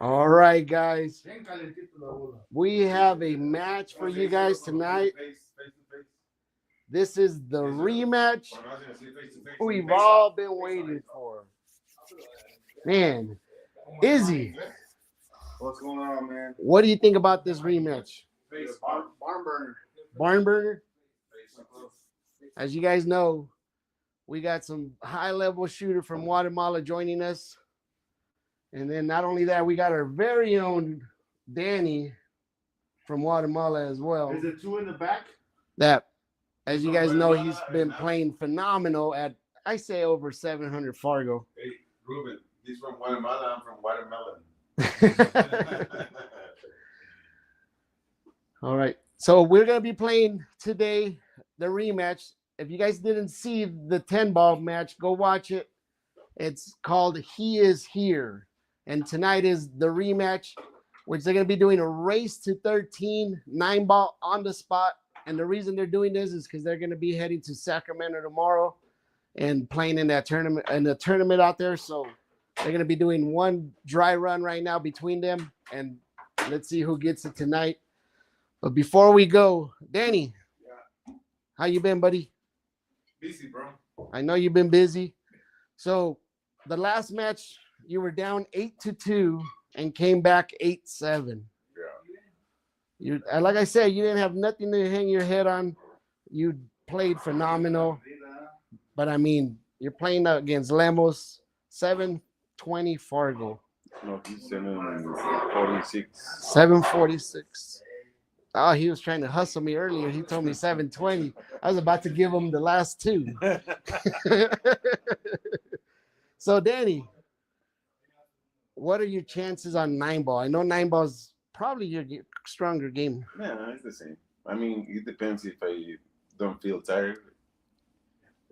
All right, guys. We have a match for you guys tonight. This is the rematch we've all been waiting for. Man, Izzy, What's going on, man? what do you think about this rematch? Barn burner. Barn burner? As you guys know, we got some high-level shooter from Guatemala joining us. And then not only that, we got our very own Danny from Guatemala as well. Is it two in the back? That, as you guys know, he's been playing phenomenal at, I say, over 700 Fargo. Hey, Ruben, he's from Guatemala. I'm from Guatemala. All right. So we're going to be playing today the rematch. If you guys didn't see the 10-ball match, go watch it. It's called He Is Here. And tonight is the rematch, which they're going to be doing a race to 13, 9-ball on the spot. And the reason they're doing this is because they're going to be heading to Sacramento tomorrow and playing in that tournament, out there. So they're going to be doing one dry run right now between them. And let's see who gets it tonight. But before we go, Danny, how you been, buddy? Busy, bro. I know you've been busy. So the last match, you were down 8-2 and came back 8-7. You, like I said, you didn't have nothing to hang your head on. You played phenomenal. But I mean, you're playing against Lemus, 720 Fargo. No, he's 746. 746. Oh, he was trying to hustle me earlier. He told me 720. I was about to give him the last two. So, Danny, what are your chances on 9-ball? I know 9-ball is probably your stronger game. Yeah, it's the same. I mean, it depends if I don't feel tired,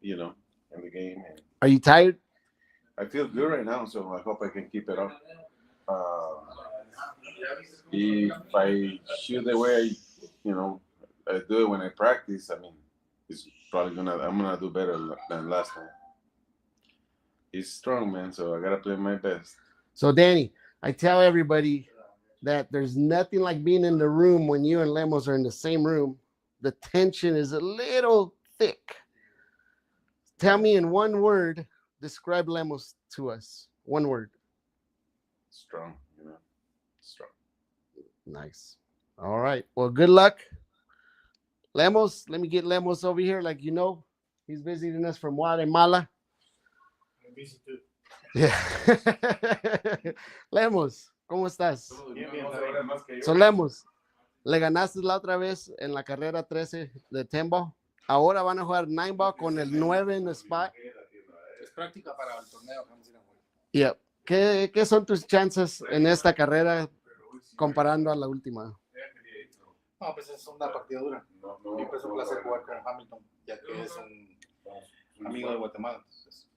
in the game. Are you tired? I feel good right now, so I hope I can keep it up. If I shoot the way I do it when I practice, I mean, it's probably I'm gonna do better than last time. He's strong, man, so I gotta play my best. So, Danny, I tell everybody that there's nothing like being in the room when you and Lemos are in the same room. The tension is a little thick. Tell me in one word, describe Lemos to us. One word. Strong, strong. Nice. All right. Well, good luck. Lemos, let me get Lemos over here. Like you know, he's visiting us from Guatemala. I'm busy too. Yeah. Lemos, ¿cómo estás? Bien, bien. So, Lemos, le ganaste la otra vez en la carrera 13 de Tembo. Ahora van a jugar 9-ball con el 9 en el spot. Es práctica para el torneo que vamos a ir a jugar. Yep. ¿Qué son tus chances en esta carrera comparando a la última? No, pues es una partida dura. Siempre es un placer jugar con Hamilton, ya que es un amigo de Guatemala. Entonces,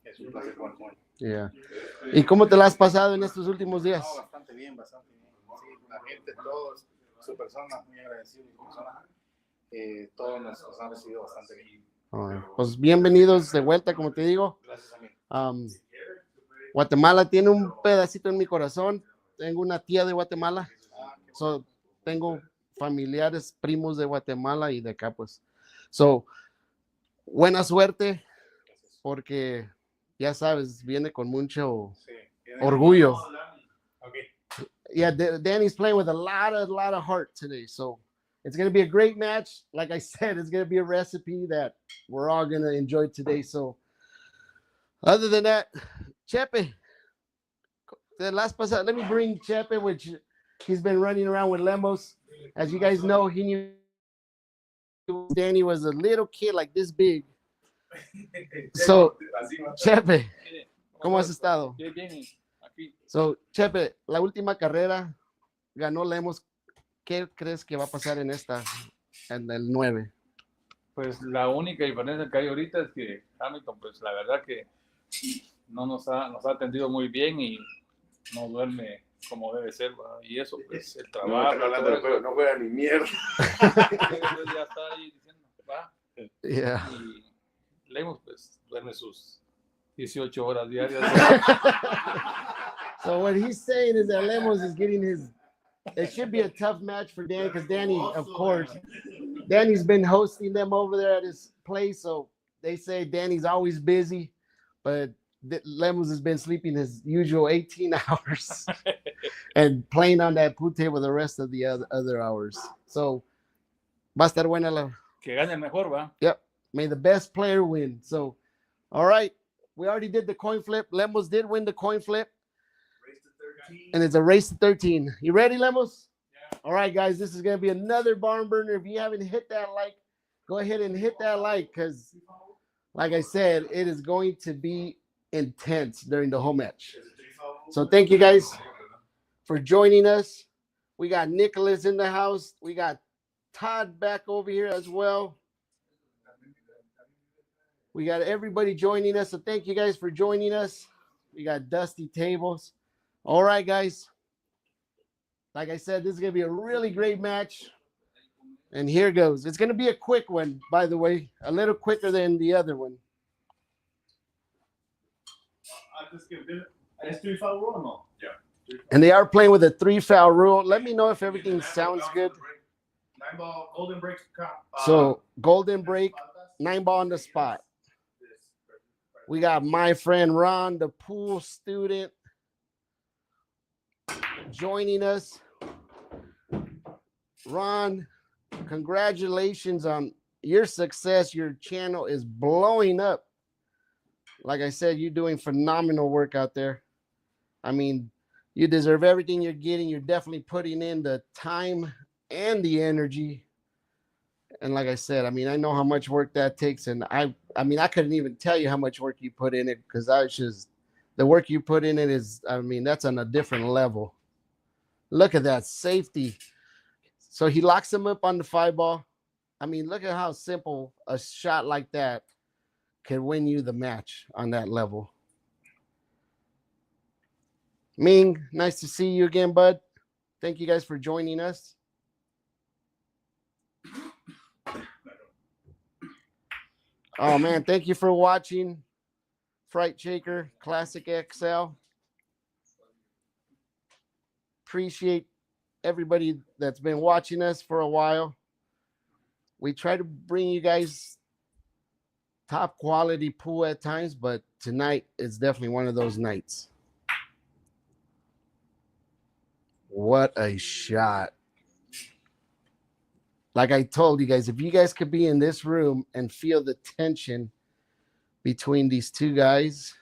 es un placer jugar con él. Yeah. ¿Y cómo te la has pasado en estos últimos días? No, bastante bien, bastante bien. Sí, la gente, todos, su persona, muy agradecido, su persona. Todos nos han recibido bastante bien. Pues bienvenidos de vuelta, como te digo. Gracias a mí. Guatemala tiene un pedacito en mi corazón. Tengo una tía de Guatemala. Tengo familiares, primos de Guatemala y de acá, pues. Buena suerte, porque ya sabes, viene con mucho orgullo. Okay. Yeah, Danny's playing with a lot of heart today, so it's going to be a great match. Like I said, it's going to be a recipe that we're all going to enjoy today. So, other than that, Chepe, the last pasada, let me bring Chepe, which he's been running around with Lemos. As you guys know, he knew Danny was a little kid like this big. So, Chepe, ¿cómo has estado? Bien, aquí. So, Chepe, la última carrera ganó Lemos. ¿Qué crees que va a pasar en el 9? Pues la única diferencia que hay ahorita es que Hamilton, pues la verdad que no nos ha atendido muy bien y no duerme como debe ser, ¿verdad? Y eso, pues el trabajo. No, hablando de juego, no juega ni mierda. Ya está ahí diciendo, va. Yeah. Y Lemus, pues duerme sus 18 horas diarias. So what he's saying is that Lemus is getting his. It should be a tough match for Danny because Danny, of course, Danny's been hosting them over there at his place. So they say Danny's always busy, but Lemus has been sleeping his usual 18 hours and playing on that pute table the rest of the other hours. So, va a estar buena la. Que gane el mejor, va. Yep. May the best player win. So, all right. We already did the coin flip. Lemus did win the coin flip. And it's a race to 13. You ready, Lemus? Yeah. All right, guys. This is going to be another barn burner. If you haven't hit that like, go ahead and hit that like because, like I said, it is going to be intense during the whole match. So thank you guys for joining us. We got Nicholas in the house. We got Todd back over here as well. We got everybody joining us. So thank you guys for joining us. We got dusty tables. All right, guys. Like I said, this is going to be a really great match. And here goes. It's going to be a quick one, by the way. A little quicker than the other one. And they are playing with a 3-foul rule. Let me know if everything sounds good. 9-ball, golden break. So, golden break, 9-ball on the spot. We got my friend Ron, the pool student, joining us. Ron, congratulations on your success. Your channel is blowing up. Like I said, you're doing phenomenal work out there. I mean, you deserve everything you're getting. You're definitely putting in the time and the energy. And like I said, I mean, I know how much work that takes. And I mean, I couldn't even tell you how much work you put in it because the work you put in it is, I mean, that's on a different level. Look at that safety. So he locks him up on the 5-ball. I mean, look at how simple a shot like that can win you the match on that level. Ming, nice to see you again, bud. Thank you guys for joining us. Oh, man, thank you for watching Fright Shaker Classic XL. Appreciate everybody that's been watching us for a while. We try to bring you guys top quality pool at times, but tonight is definitely one of those nights. What a shot. Like I told you guys, if you guys could be in this room and feel the tension between these two guys,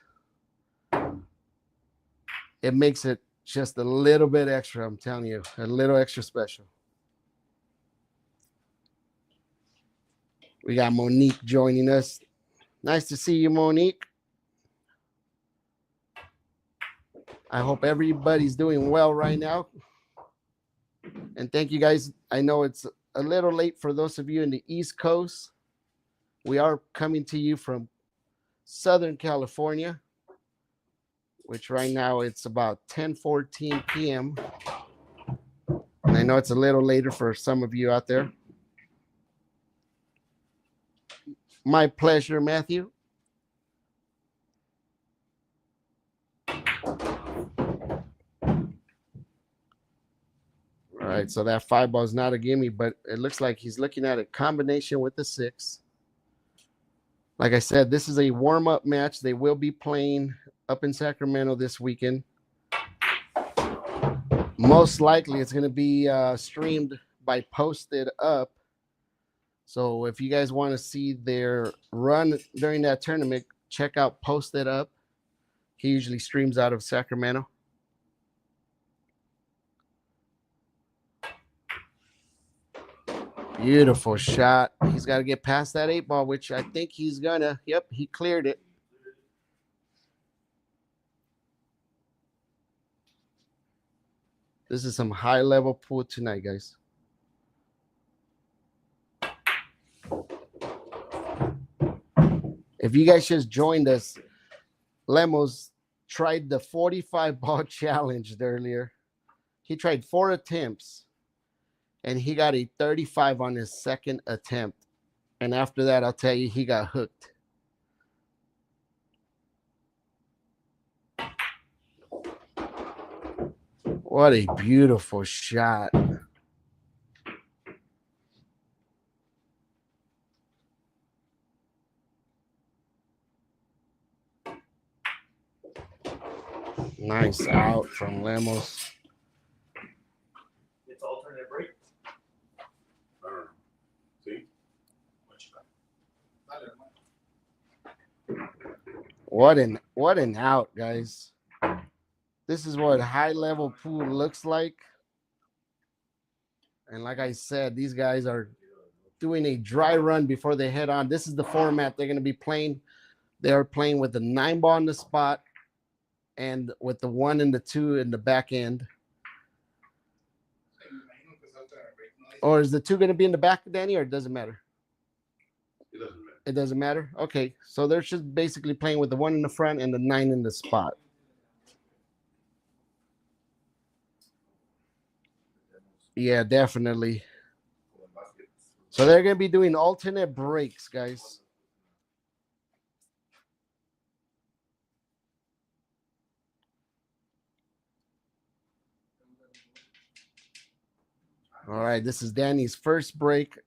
it makes it just a little bit extra, I'm telling you, a little extra special. We got Monique joining us. Nice to see you, Monique. I hope everybody's doing well right now. And thank you guys. I know it's a little late for those of you in the East Coast. We are coming to you from Southern California, which right now it's about 10:14 p.m. And I know it's a little later for some of you out there. My pleasure, Matthew. All right, so that 5-ball is not a gimme, but it looks like he's looking at a combination with the 6. Like I said, this is a warm-up match. They will be playing up in Sacramento this weekend. Most likely it's going to be streamed by Posted Up. So if you guys want to see their run during that tournament, check out Posted Up. He usually streams out of Sacramento. Beautiful shot. He's got to get past that 8-ball, which I think he's gonna. Yep, he cleared it. This is some high-level pool tonight, guys. If you guys just joined us, Lemus tried the 45-ball challenge earlier. He tried 4 attempts, and he got a 35 on his second attempt. And after that, I'll tell you, he got hooked. What a beautiful shot. Nice out from Lemus. It's alternate break. I don't know. See? What an out, guys. This is what high level pool looks like. And like I said, these guys are doing a dry run before they head on. This is the format they're going to be playing. They are playing with the 9-ball on the spot and with the 1 and the 2 in the back end. Or is the 2 going to be in the back, Danny, or it doesn't matter? It doesn't matter. It doesn't matter? Okay. So they're just basically playing with the 1 in the front and the 9 in the spot. Yeah, definitely. So they're going to be doing alternate breaks, guys. All right, this is Danny's first break.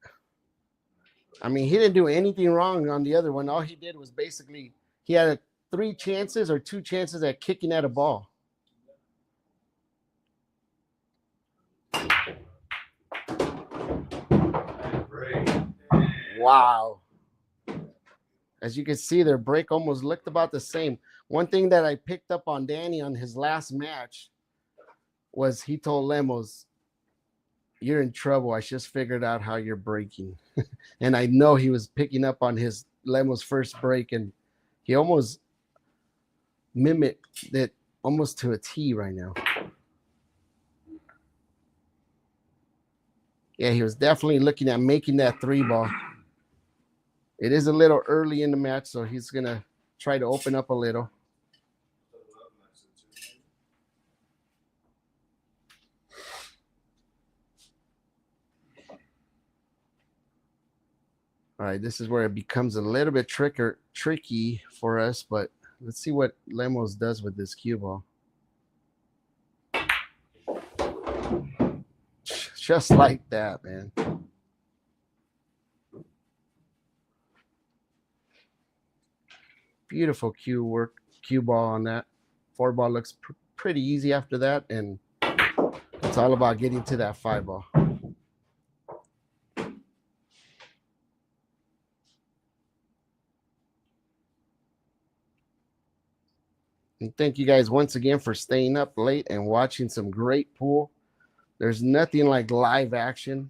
I mean, he didn't do anything wrong on the other one. All he did was basically he had 3 chances or 2 chances at kicking at a ball. Wow. As you can see, their break almost looked about the same. One thing that I picked up on Danny on his last match was he told Lemus, "You're in trouble. I just figured out how you're breaking." And I know he was picking up on his Lemus' first break, and he almost mimicked it almost to a T right now. Yeah, he was definitely looking at making that 3-ball. It is a little early in the match, so he's going to try to open up a little. All right, this is where it becomes a little bit tricky for us, but let's see what Lemus does with this cue ball. Just like that, man. Beautiful cue ball on that. 4-ball looks pretty easy after that, and it's all about getting to that 5-ball. And thank you guys once again for staying up late and watching some great pool. There's nothing like live action,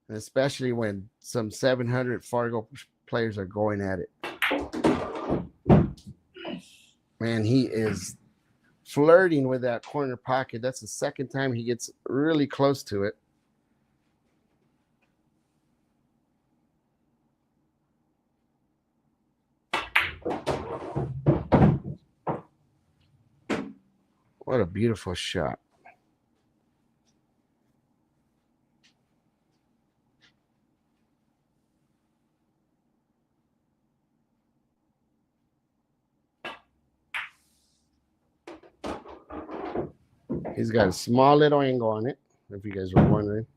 and especially when some 700 Fargo players are going at it. Man, he is flirting with that corner pocket. That's the second time he gets really close to it. What a beautiful shot. He's got a small little angle on it, if you guys were wondering.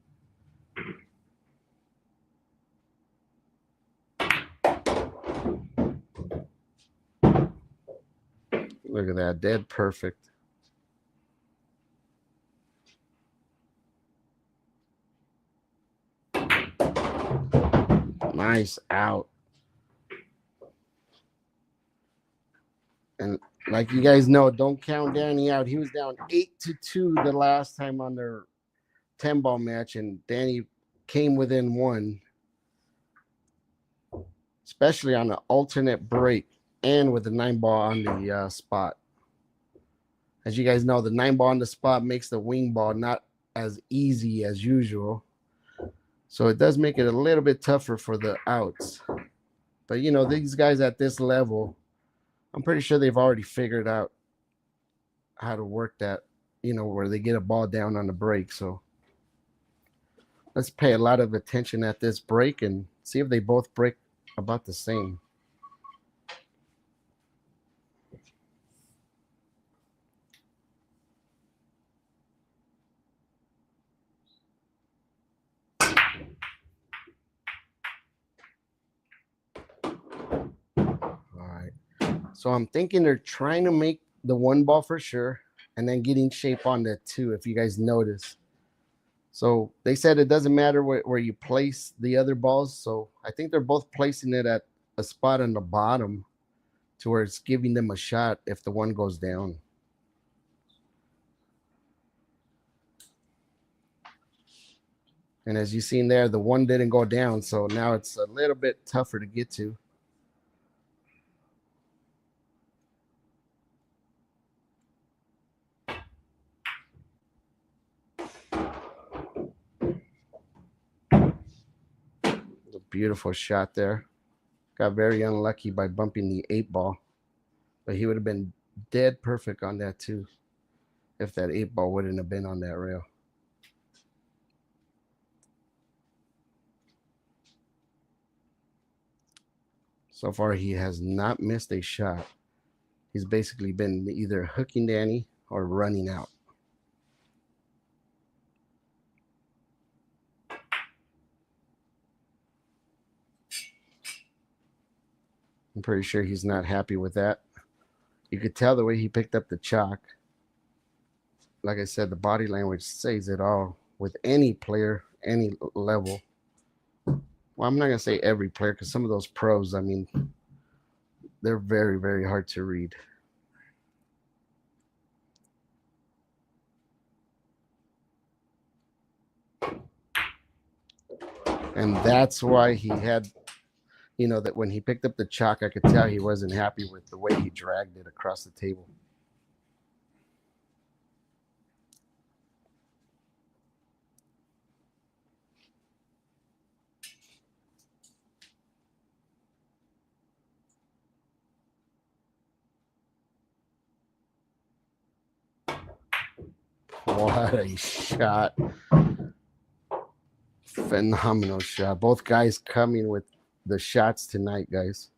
Look at that, dead perfect. Nice out. And like you guys know, don't count Danny out. He was down 8-2 the last time on their 10-ball match, and Danny came within 1, especially on the alternate break and with the 9-ball on the spot. As you guys know, the 9-ball on the spot makes the wing ball not as easy as usual. So it does make it a little bit tougher for the outs. But, you know, these guys at this level, I'm pretty sure they've already figured out how to work that, you know, where they get a ball down on the break. So let's pay a lot of attention at this break and see if they both break about the same. All right. So I'm thinking they're trying to make the one ball for sure, and then getting shape on that two. If you guys notice. So they said it doesn't matter where you place the other balls. So I think they're both placing it at a spot on the bottom to where it's giving them a shot if the one goes down. And as you've seen there, the one didn't go down. So now it's a little bit tougher to get to. A beautiful shot there. Got very unlucky by bumping the 8 ball. But he would have been dead perfect on that too if that 8 ball wouldn't have been on that rail. So far, he has not missed a shot. He's basically been either hooking Danny or running out. I'm pretty sure he's not happy with that. You could tell the way he picked up the chalk. Like I said, the body language says it all with any player, any level. Well, I'm not going to say every player because some of those pros, I mean, they're very, very hard to read. And that's why he had, that when he picked up the chalk, I could tell he wasn't happy with the way he dragged it across the table. What a shot. Phenomenal shot. Both guys coming with the shots tonight, guys.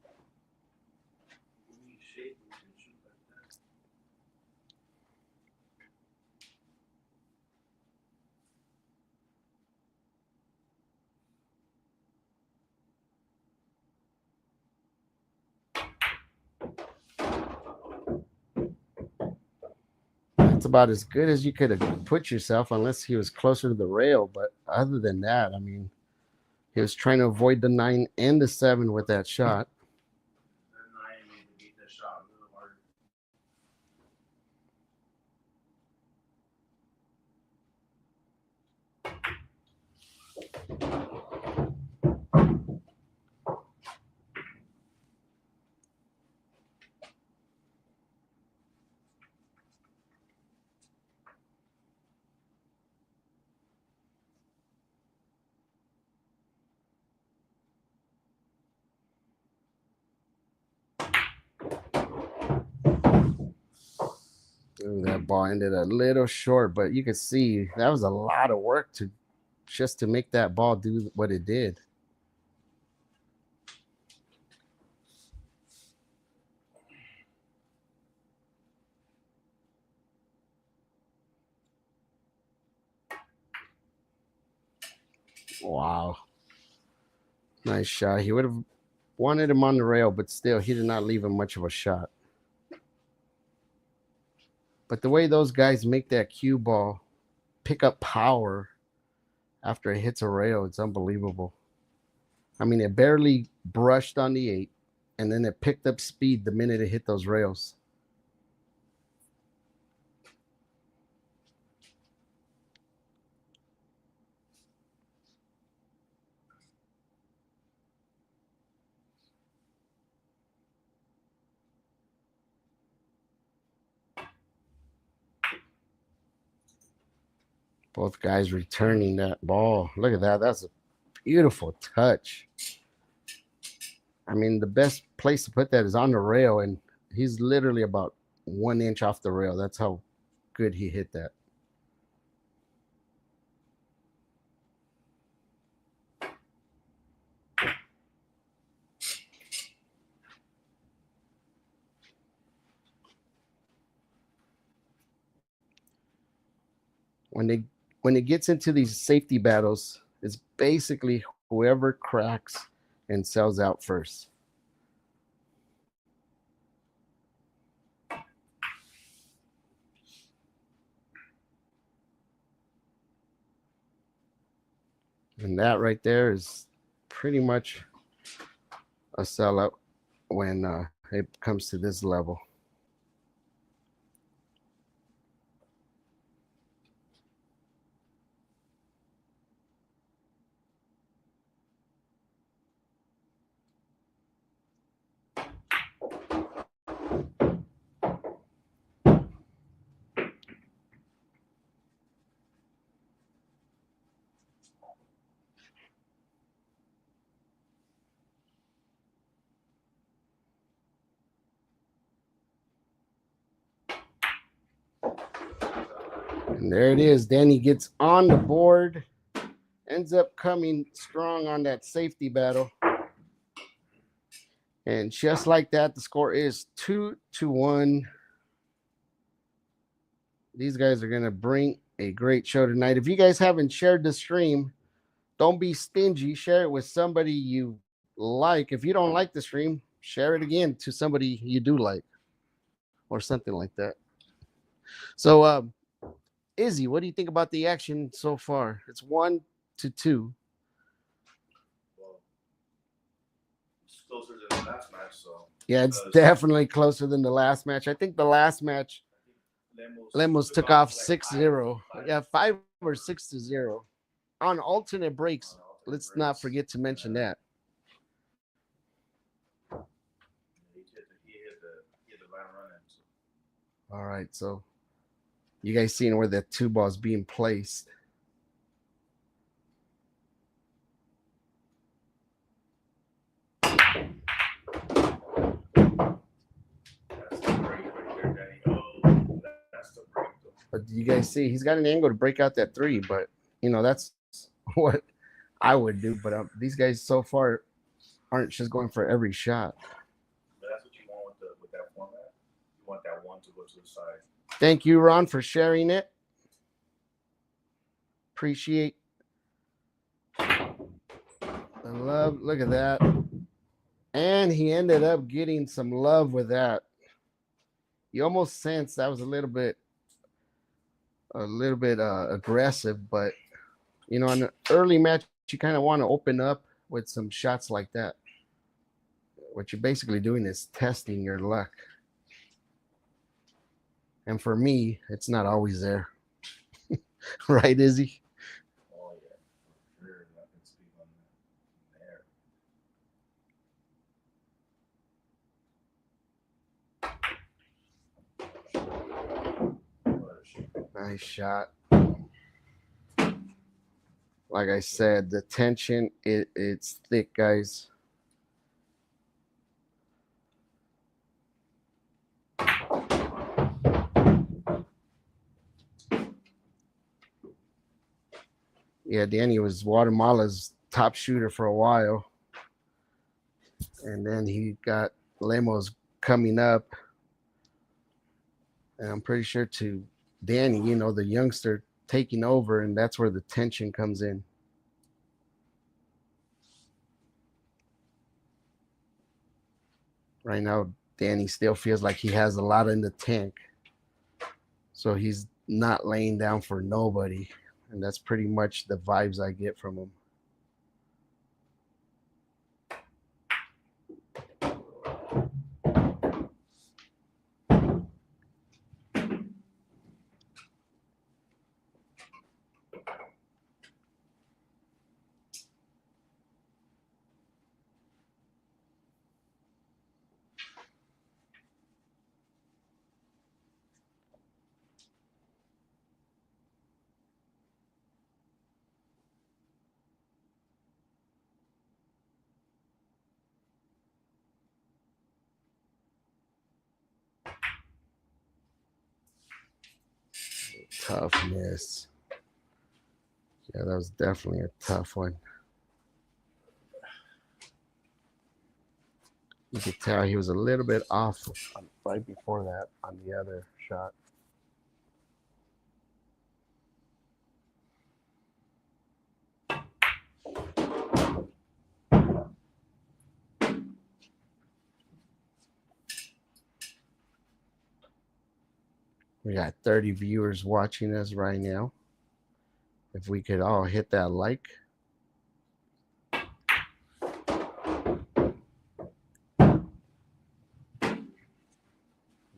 That's about as good as you could have put yourself unless he was closer to the rail. But other than that, I mean, he was trying to avoid the 9 and the 7 with that shot. Ooh, that ball ended a little short, but you could see that was a lot of work just to make that ball do what it did. Wow. Nice shot. He would have wanted him on the rail, but still, he did not leave him much of a shot. But the way those guys make that cue ball pick up power after it hits a rail, it's unbelievable. I mean, it barely brushed on the 8, and then it picked up speed the minute it hit those rails. Both guys returning that ball. Look at that. That's a beautiful touch. I mean, the best place to put that is on the rail, and he's literally about 1 inch off the rail. That's how good he hit that. When it gets into these safety battles, it's basically whoever cracks and sells out first. And that right there is pretty much a sellout when it comes to this level. And there it is. Danny gets on the board, ends up coming strong on that safety battle. And just like that, the score is 2-1. These guys are going to bring a great show tonight. If you guys haven't shared the stream, don't be stingy. Share it with somebody you like. If you don't like the stream, share it again to somebody you do like or something like that. So, Izzy, what do you think about the action so far? It's 1-2. Well, it's closer than the last match, so. Yeah, it's definitely closer than the last match. I think the last match, Lemus took off 6-0. Yeah, 5 or 6-0 on alternate breaks. Let's not forget to mention that. He hit the line running. So. All right, so you guys seeing where the 2 ball's being placed. That's the break right there, Danny. Oh, that's the break. But you guys see, he's got an angle to break out that 3, but, that's what I would do. But these guys so far aren't just going for every shot. But that's what you want with that format. You want that one to go to the side. Thank you, Ron, for sharing it. Appreciate the love. Look at that. And he ended up getting some love with that. You almost sense that was a little bit aggressive, but in an early match, you kind of want to open up with some shots like that. What you're basically doing is testing your luck. And for me, it's not always there. Right, Izzy? Oh, yeah. For sure. Nothing to speak on there. Nice shot. Like I said, the tension, it's thick, guys. Yeah, Danny was Guatemala's top shooter for a while. And then he got Lemus coming up. And I'm pretty sure to Danny, the youngster taking over, and that's where the tension comes in. Right now, Danny still feels like he has a lot in the tank. So he's not laying down for nobody. And that's pretty much the vibes I get from him. Tough miss. Yeah, that was definitely a tough one. You could tell he was a little bit off right before that on the other shot. We got 30 viewers watching us right now. If we could all hit that like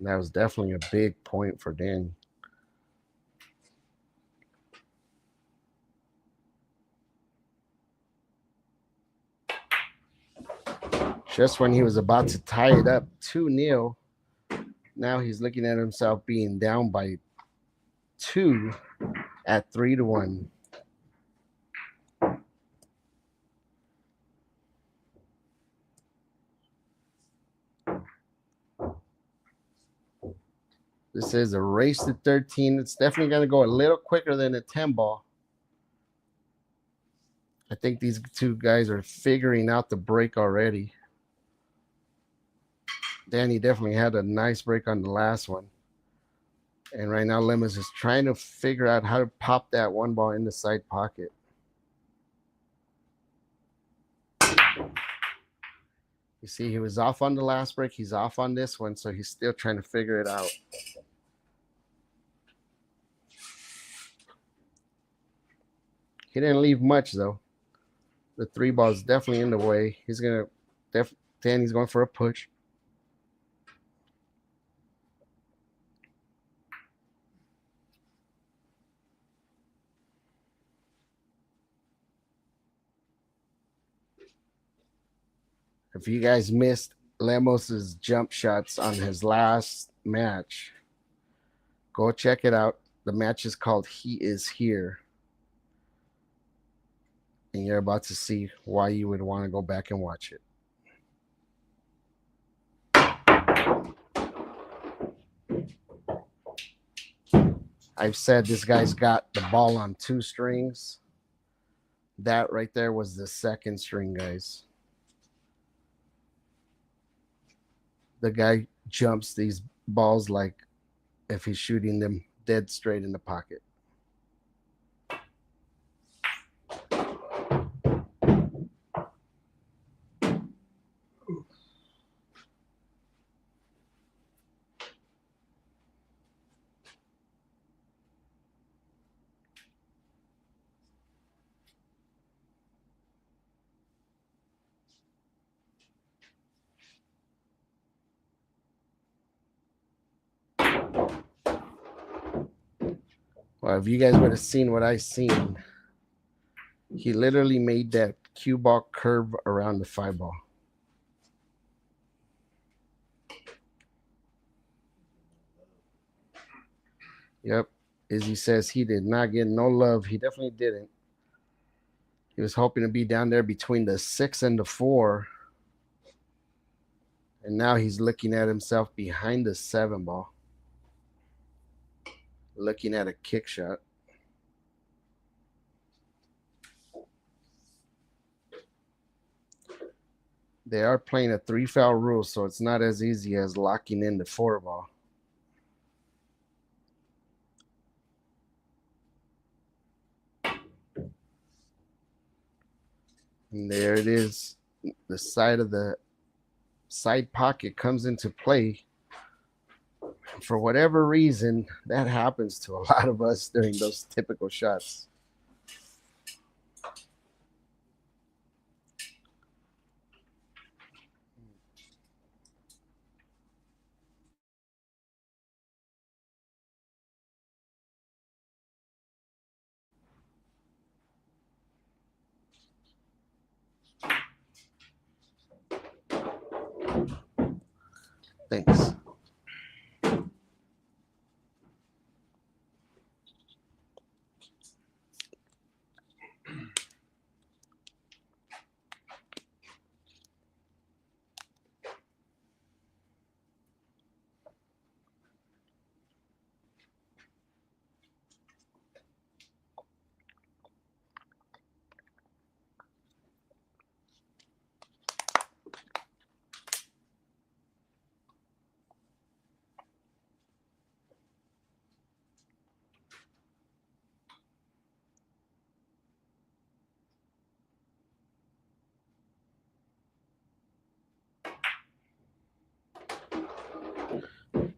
And that was definitely a big point for Danny. Just when he was about to tie it up 2-0, now he's looking at himself being down by 2 at 3-1. This is a race to 13. It's definitely going to go a little quicker than a 10 ball. I think these two guys are figuring out the break already. Danny definitely had a nice break on the last one. And right now, Lemus is trying to figure out how to pop that one ball in the side pocket. You see, he was off on the last break. He's off on this one, so he's still trying to figure it out. He didn't leave much, though. The 3 ball is definitely in the way. He's going to Danny's going for a push. If you guys missed Lemos's jump shots on his last match, go check it out. The match is called He Is Here. And you're about to see why you would want to go back and watch it. I've said this guy's got the ball on 2 strings. That right there was the 2nd string, guys. The guy jumps these balls like if he's shooting them dead straight in the pocket. Well, if you guys would have seen what I seen, he literally made that cue ball curve around the 5 ball. Yep. Izzy says he did not get no love. He definitely didn't. He was hoping to be down there between the 6 and the 4. And now he's looking at himself behind the 7 ball. Looking at a kick shot. They are playing a 3 foul rule, so it's not as easy as locking in the 4 ball. And there it is. The side of the side pocket comes into play. For whatever reason, that happens to a lot of us during those typical shots. Thanks.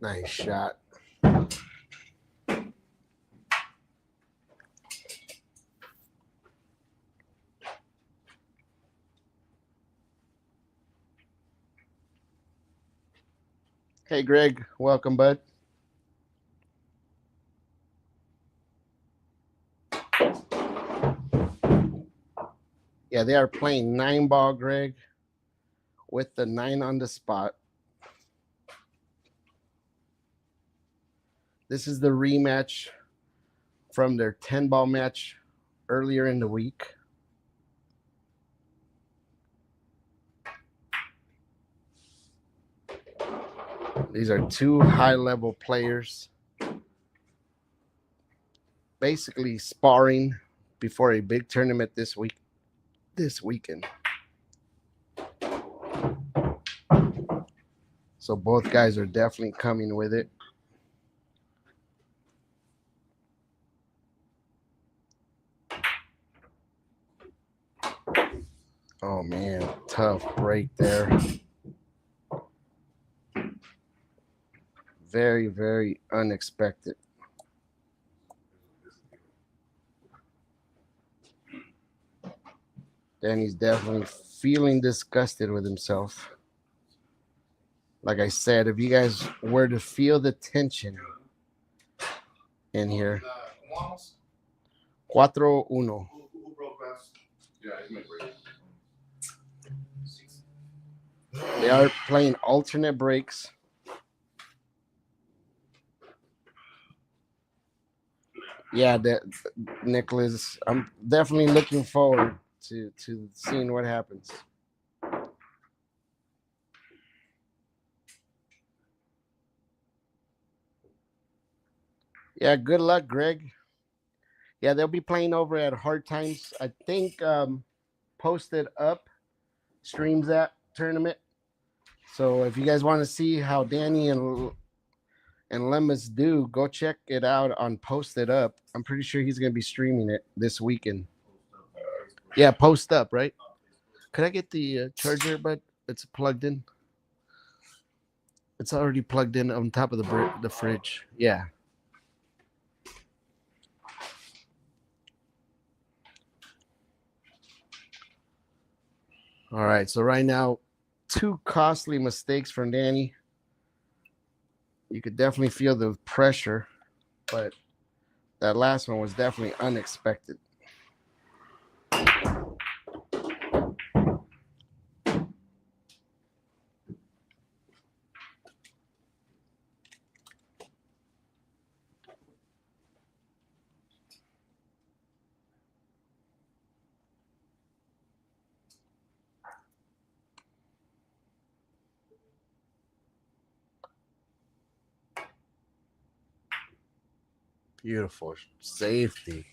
Nice shot. Hey, Greg. Welcome, bud. Yeah, they are playing 9-ball, Greg, with the 9 on the spot. This is the rematch from their 10-ball match earlier in the week. These are two high-level players basically sparring before a big tournament this weekend. So both guys are definitely coming with it. Oh man, tough break there. Very, very unexpected. Danny's definitely feeling disgusted with himself. Like I said, if you guys were to feel the tension in here, 4-1. Who broke last? Yeah, it's my break. They are playing alternate breaks. Yeah, Nicholas, I'm definitely looking forward to seeing what happens. Yeah, good luck, Greg. Yeah, they'll be playing over at Hard Times. I think Posted Up streams that tournament. So if you guys want to see how Danny and Lemus do, go check it out on Posted Up. I'm pretty sure he's going to be streaming it this weekend. Yeah, Post Up, right? Could I get the charger, bud? It's plugged in. It's already plugged in on top of the fridge. Yeah. All right. So right now, 2 costly mistakes from Danny. You could definitely feel the pressure, but that last one was definitely unexpected. Beautiful safety.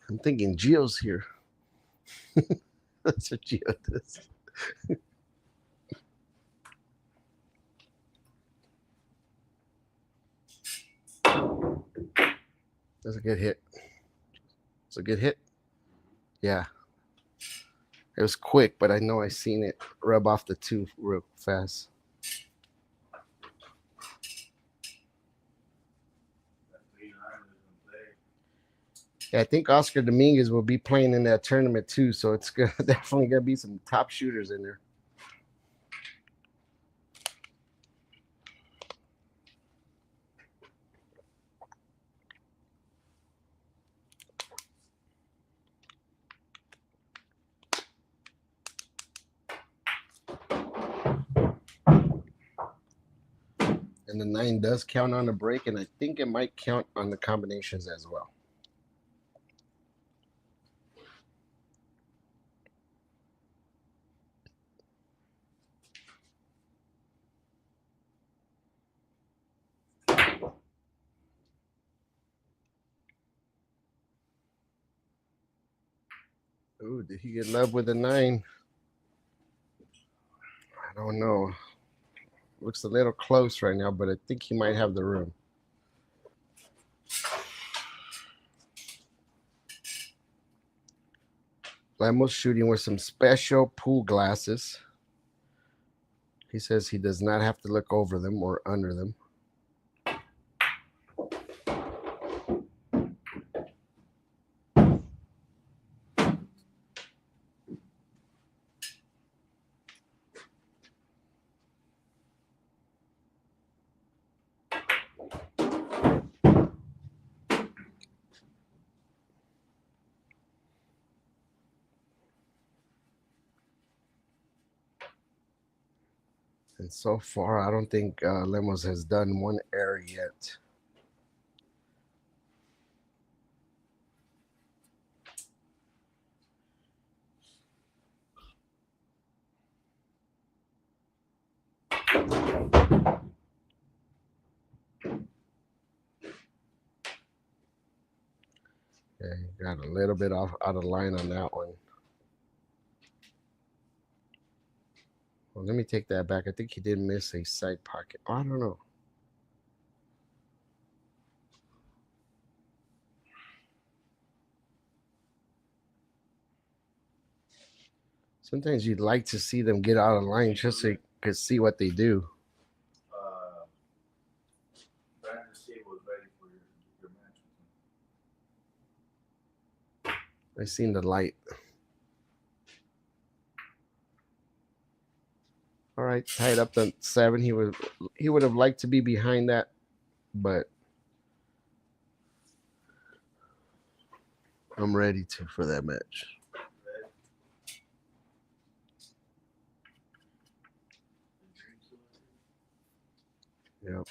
I'm thinking Gio's here. That's what Gio does. That's a good hit. It's a good hit. Yeah. It was quick, but I know I seen it rub off the 2 real fast. Yeah, I think Oscar Dominguez will be playing in that tournament too, so it's definitely gonna be some top shooters in there. And the 9 does count on the break, and I think it might count on the combinations as well. Ooh, did he get love with a 9? I don't know. Looks a little close right now, but I think he might have the room. Lemus shooting with some special pool glasses. He says he does not have to look over them or under them. And so far, I don't think Lemus has done one error yet. Yeah, he got a little bit out of line on that one. Well, let me take that back. I think he did miss a side pocket. Oh, I don't know. Sometimes you'd like to see them get out of line just so you could see what they do. Brandon C was ready for your match. I seen the light. All right, tied up to 7. He would have liked to be behind that, but I'm ready for that match. Yep.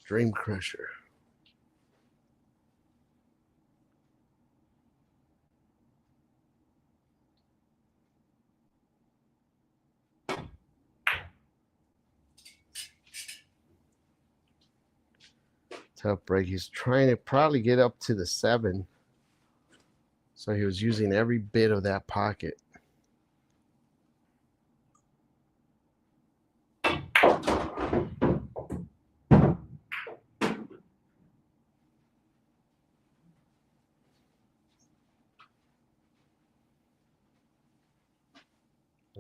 Dream Crusher. Tough break. He's trying to probably get up to the 7. So he was using every bit of that pocket. Look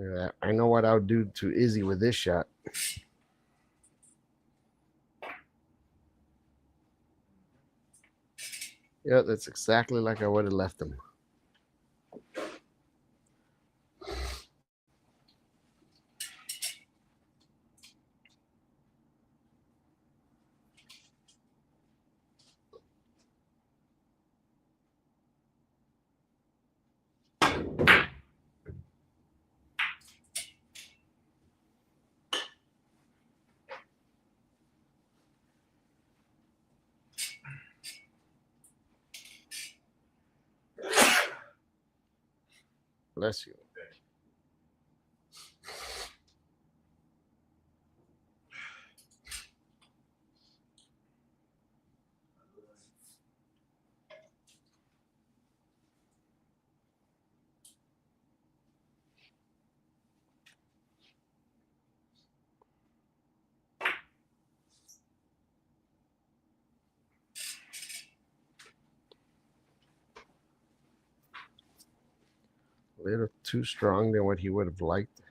at that. I know what I would do to Izzy with this shot. Yeah, that's exactly like I would have left him. Bless you. A little too strong than what he would have liked.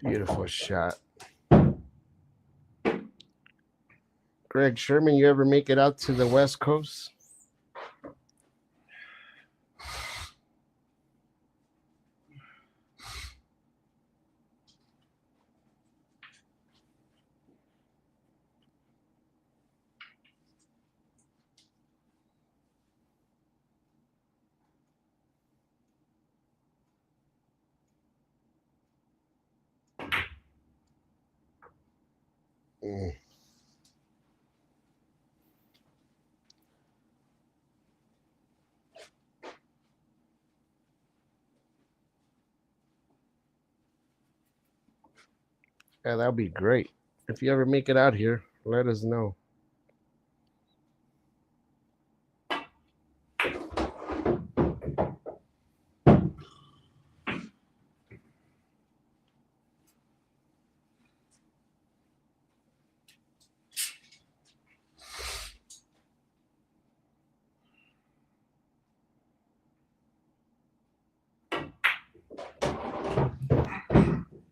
Beautiful shot. Greg Sherman, you ever make it out to the West Coast? Mm. Yeah, that'll be great. If you ever make it out here, let us know.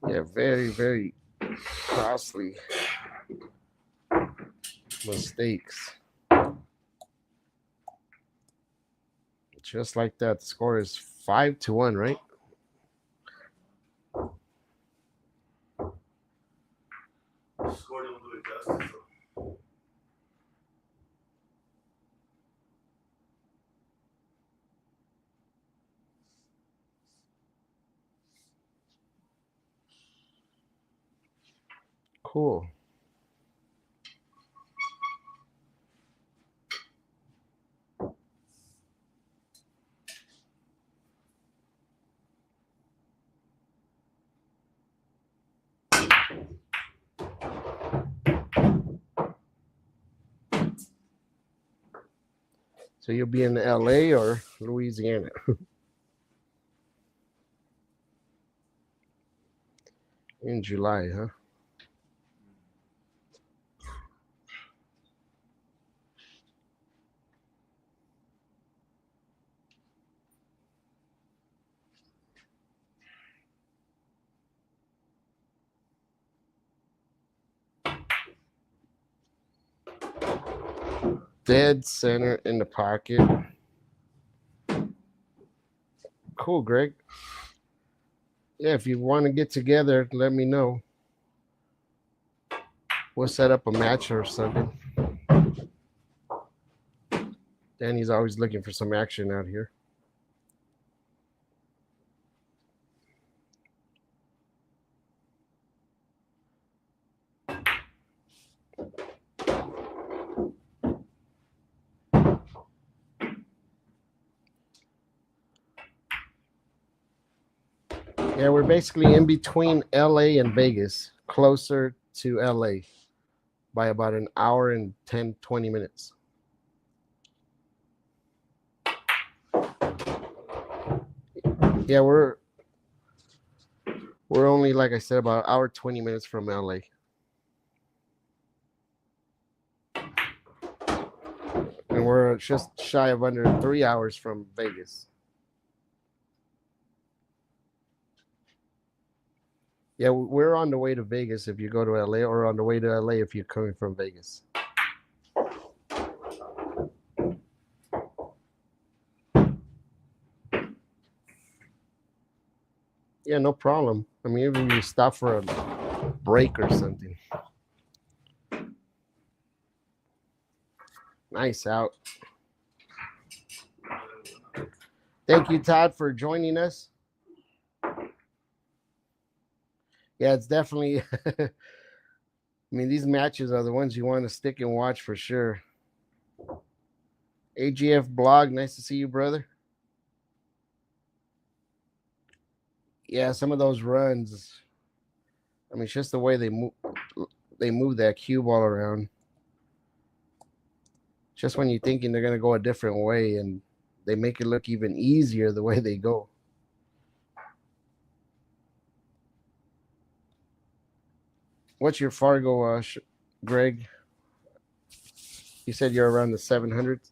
Yeah, very, very costly mistakes. Just like that. The score is 5-1, right? Score don't do it justice. So. Cool. So you'll be in LA or Louisiana? In July, huh? Dead center in the pocket. Cool, Greg. Yeah, if you want to get together, let me know. We'll set up a match or something. Danny's always looking for some action out here. Yeah, we're basically in between LA and Vegas, closer to LA by about an hour and 10, 20 minutes. Yeah, we're only, like I said, about an hour, 20 minutes from LA. And we're just shy of under 3 hours from Vegas. Yeah, we're on the way to Vegas if you go to LA, or on the way to LA if you're coming from Vegas. Yeah, no problem. I mean, even if you stop for a break or something. Nice out. Thank you, Todd, for joining us. Yeah, it's definitely, I mean, these matches are the ones you want to stick and watch for sure. AGF Blog, nice to see you, brother. Yeah, some of those runs, I mean, it's just the way they move that cue ball around. Just when you're thinking they're going to go a different way, and they make it look even easier the way they go. What's your Fargo, Greg? You said you're around the 700s?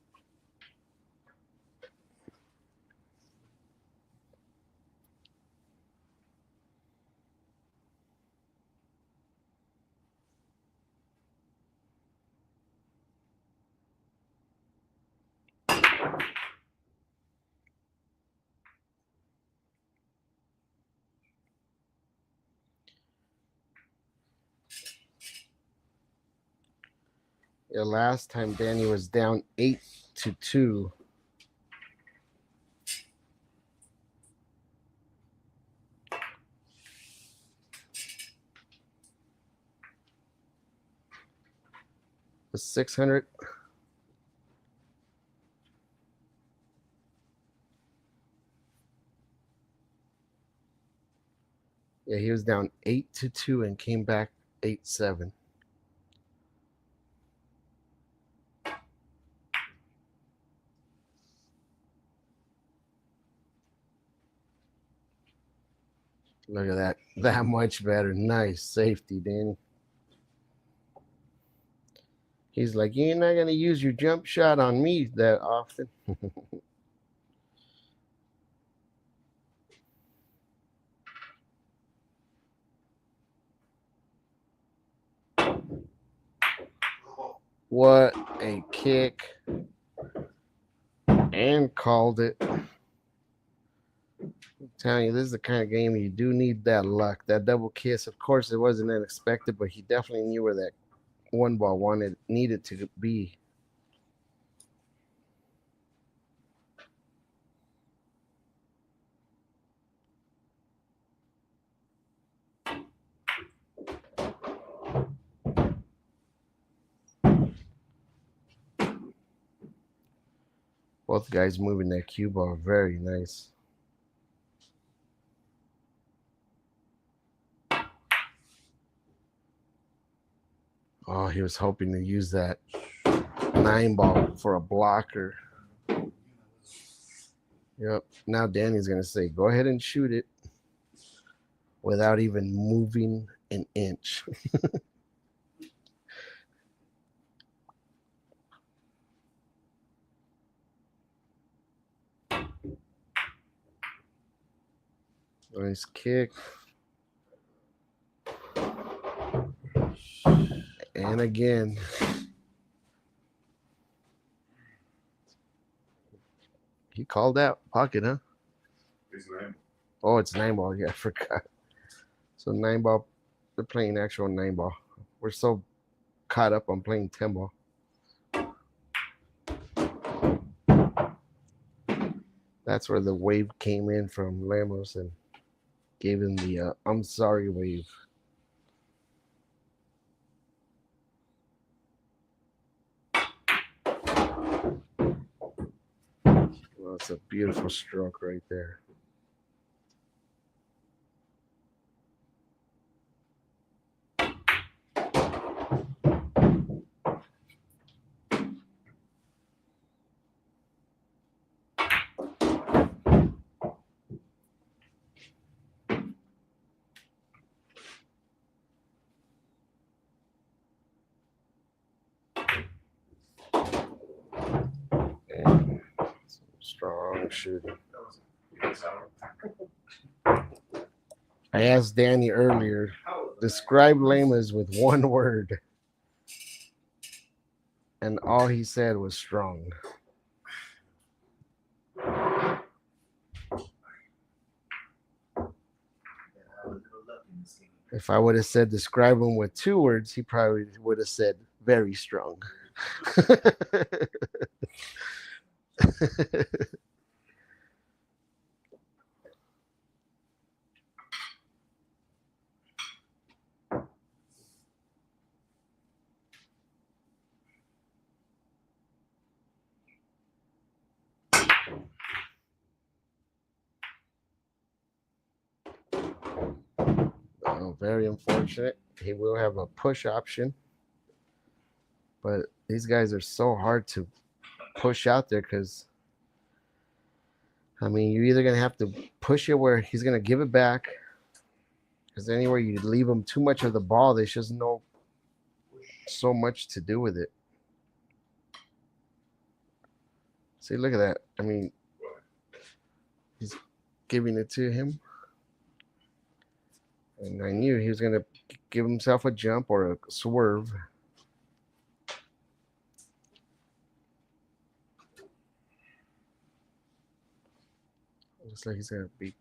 Yeah, last time Danny was down 8-2. The 600. Yeah, he was down 8-2 and came back 8-7. Look at that. That much better. Nice safety, Danny. He's like, you're not going to use your jump shot on me that often. What a kick. And called it. Telling you, this is the kind of game you do need that luck. That double kiss, of course, it wasn't unexpected, but he definitely knew where that one ball needed to be. Both guys moving that cue ball very nice. Oh, he was hoping to use that 9 ball for a blocker. Yep. Now Danny's going to say, go ahead and shoot it without even moving an inch. Nice kick. And again. He called out pocket, huh? It's 9. Oh, it's 9 ball. Yeah, I forgot. So 9 ball. They're playing actual 9 ball. We're so caught up on playing 10 ball. That's where the wave came in from Lemus and gave him the I'm sorry wave. Well, it's a beautiful stroke right there. And strong shooting. I asked Danny earlier, describe Lemus with one word. And all he said was strong. If I would have said describe him with 2 words, he probably would have said very strong. Very unfortunate. He will have a push option. But these guys are so hard to push out there because, I mean, you're either going to have to push it where he's going to give it back, because anywhere you leave him too much of the ball, there's just no so much to do with it. See, look at that. I mean, he's giving it to him. And I knew he was going to give himself a jump or a swerve. Looks like he's going to beat.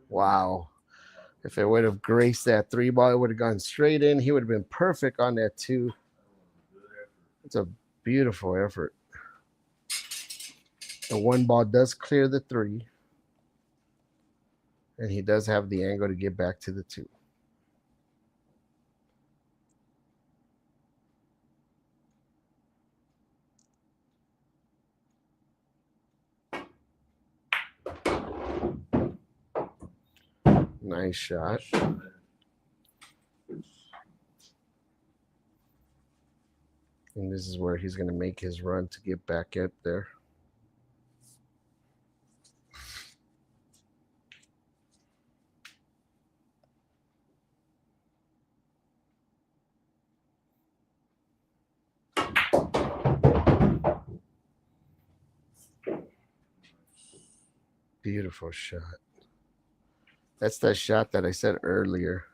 Wow. If it would have graced that 3 ball, it would have gone straight in. He would have been perfect on that 2. It's a beautiful effort. The 1 ball does clear the 3. And he does have the angle to get back to the 2. Nice shot. And this is where he's going to make his run to get back up there. Beautiful shot. That's that shot that I said earlier.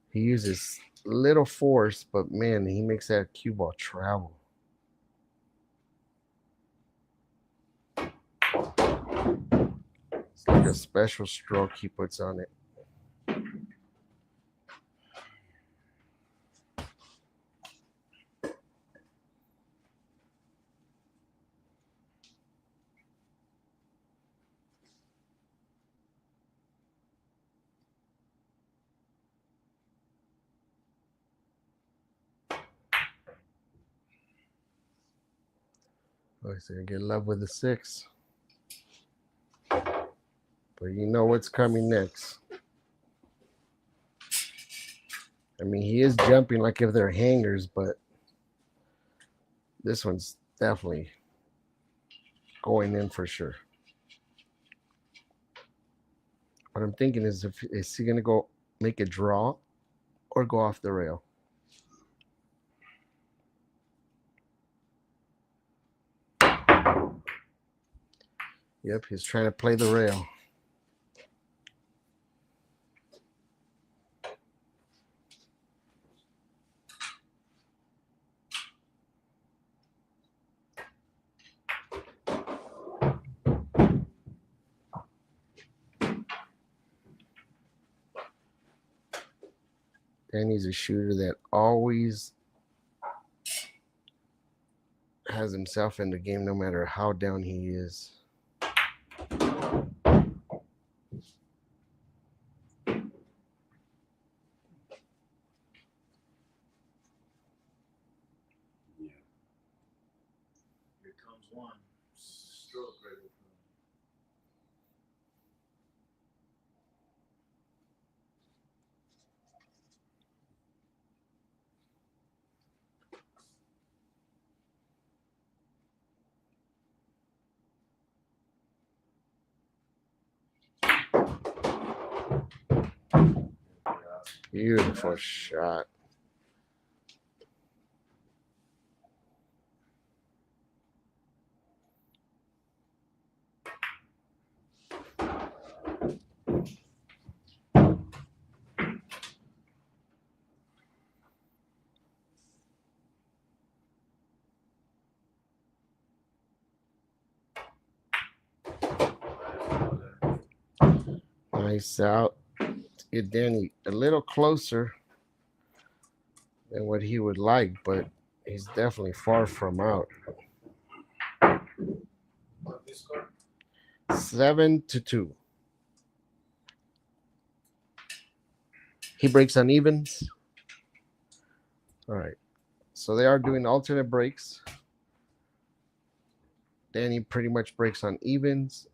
He uses little force, but man, he makes that cue ball travel. It's like a special stroke he puts on it. Oh, he's gonna get love with the 6. But you know what's coming next. I mean, he is jumping like if they're hangers, but this one's definitely going in for sure. What I'm thinking is, is he gonna go make a draw or go off the rail? Yep, he's trying to play the rail. Danny's a shooter that always has himself in the game no matter how down he is. Here comes one. Stroke right over. Beautiful shot. Nice out. Get Danny a little closer than what he would like, but he's definitely far from out. 7-2. He breaks on evens. All right. So they are doing alternate breaks. Danny pretty much breaks on evens,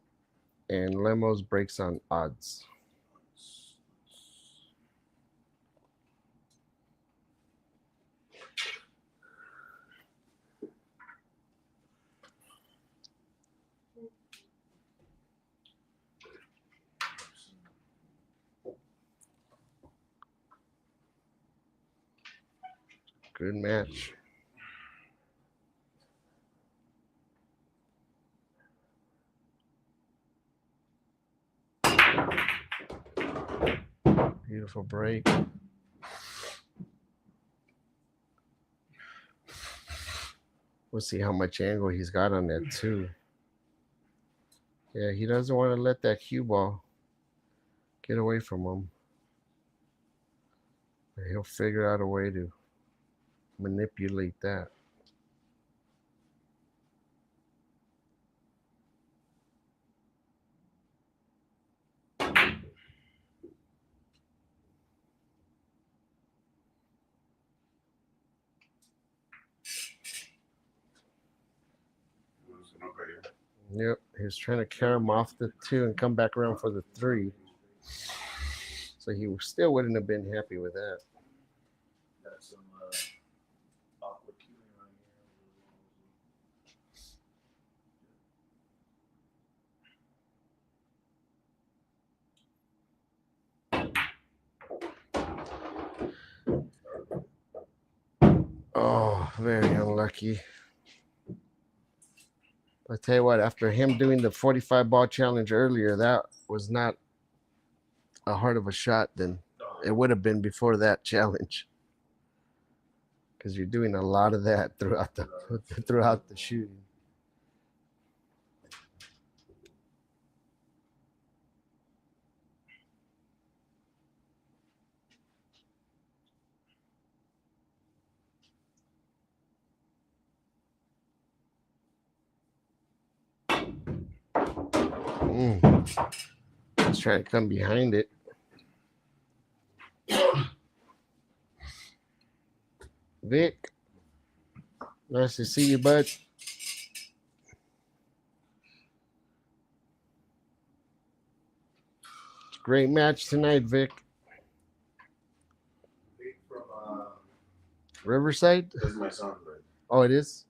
and Lemus breaks on odds. Good match. Beautiful break. We'll see how much angle he's got on that too. Yeah, he doesn't want to let that cue ball get away from him. He'll figure out a way to manipulate that. Yep, he was trying to carry him off the 2 and come back around for the 3. So he still wouldn't have been happy with that. Got some awkward cueing right here. Oh, very unlucky. I tell you what, after him doing the 45 ball challenge earlier, that was not a hard of a shot than it would have been before that challenge. because you're doing a lot of that throughout the shooting. Let's try to come behind it. Vic, nice to see you, bud. Great match tonight, Vic. From Riverside? That's my son, right? Oh, it is?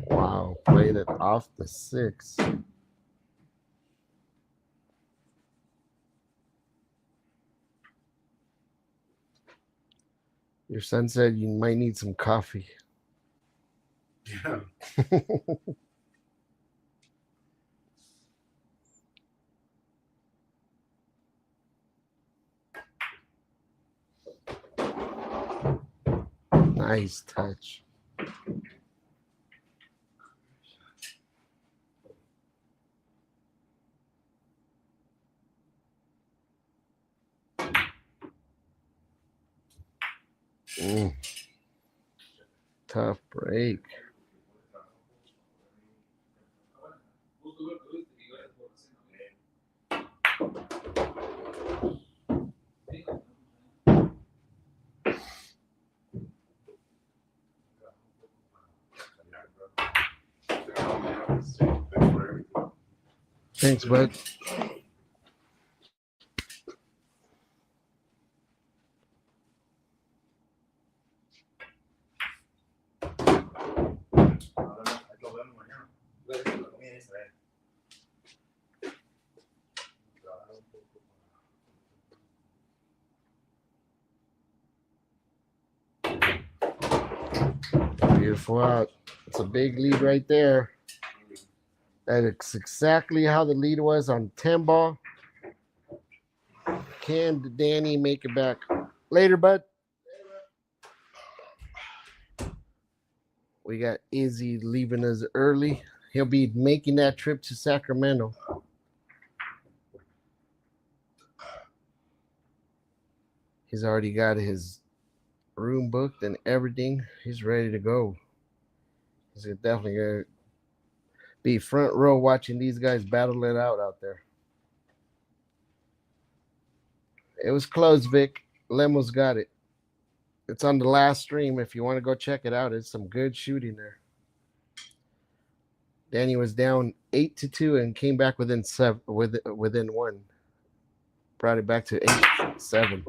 Wow, played it off the 6. Your son said you might need some coffee. Yeah. Nice touch. Tough break. Thanks, bud. Beautiful out. It's a big lead right there. That's exactly how the lead was on 10 ball. Can Danny make it back? Later, bud. We got Izzy leaving us early. He'll be making that trip to Sacramento. He's already got his room booked and everything. He's ready to go. He's definitely going to be front row watching these guys battle it out there. It was close, Vic. Lemus got it. It's on the last stream if you want to go check it out. It's some good shooting there. Danny was down 8-2 and came back within 1. Brought it back to 8-7.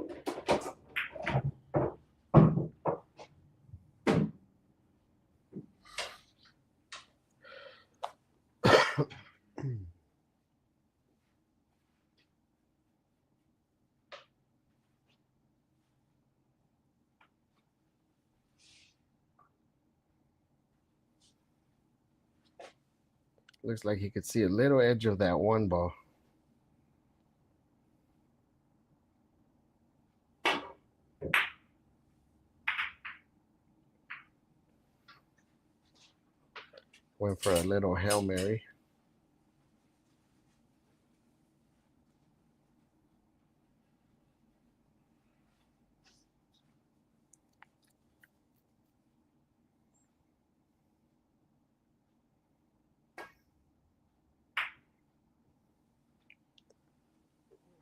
Looks like he could see a little edge of that 1 ball. Went for a little Hail Mary.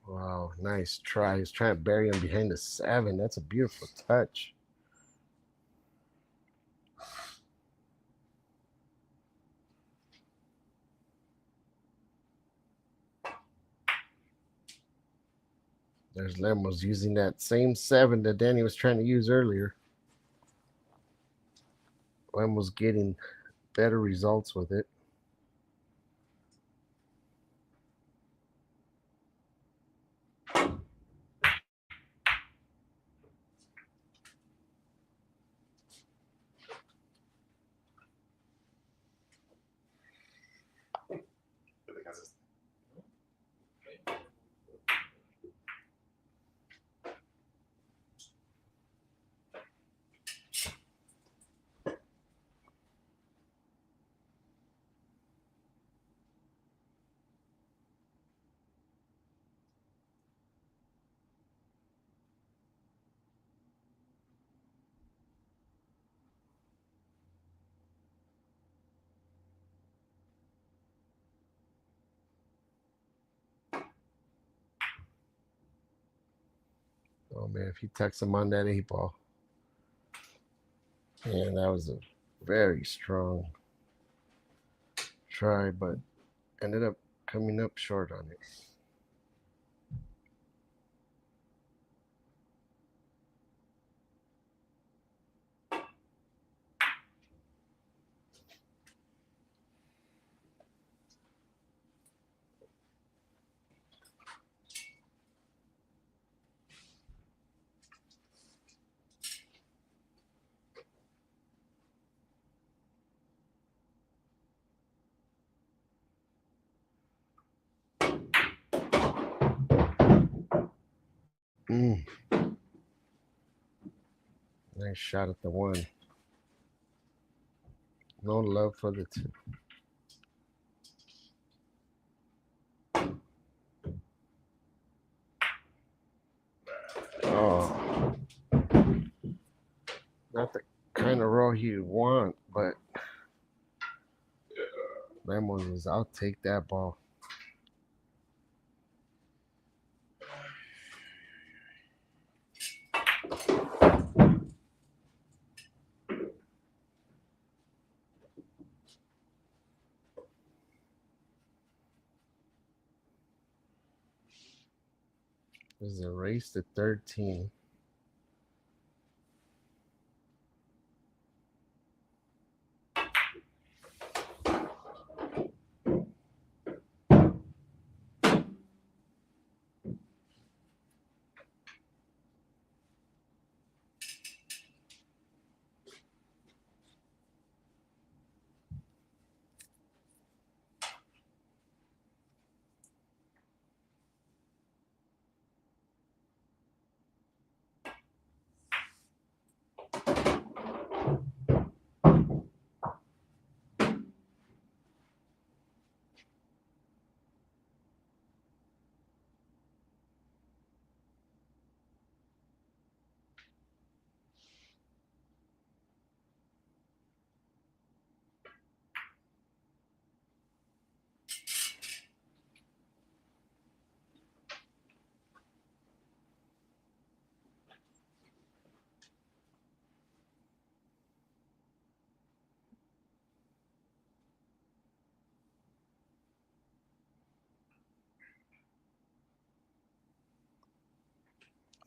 Wow, nice try. He's trying to bury him behind the 7. That's a beautiful touch. There's Lemus using that same 7 that Danny was trying to use earlier. Lemus getting better results with it. Oh man, if he tucks him on that 8-ball. Man, that was a very strong try, but ended up coming up short on it. Nice shot at the 1. No love for the 2. Oh, not the kind of roll you want, but Lemus is, I'll take that ball. This is a race to 13.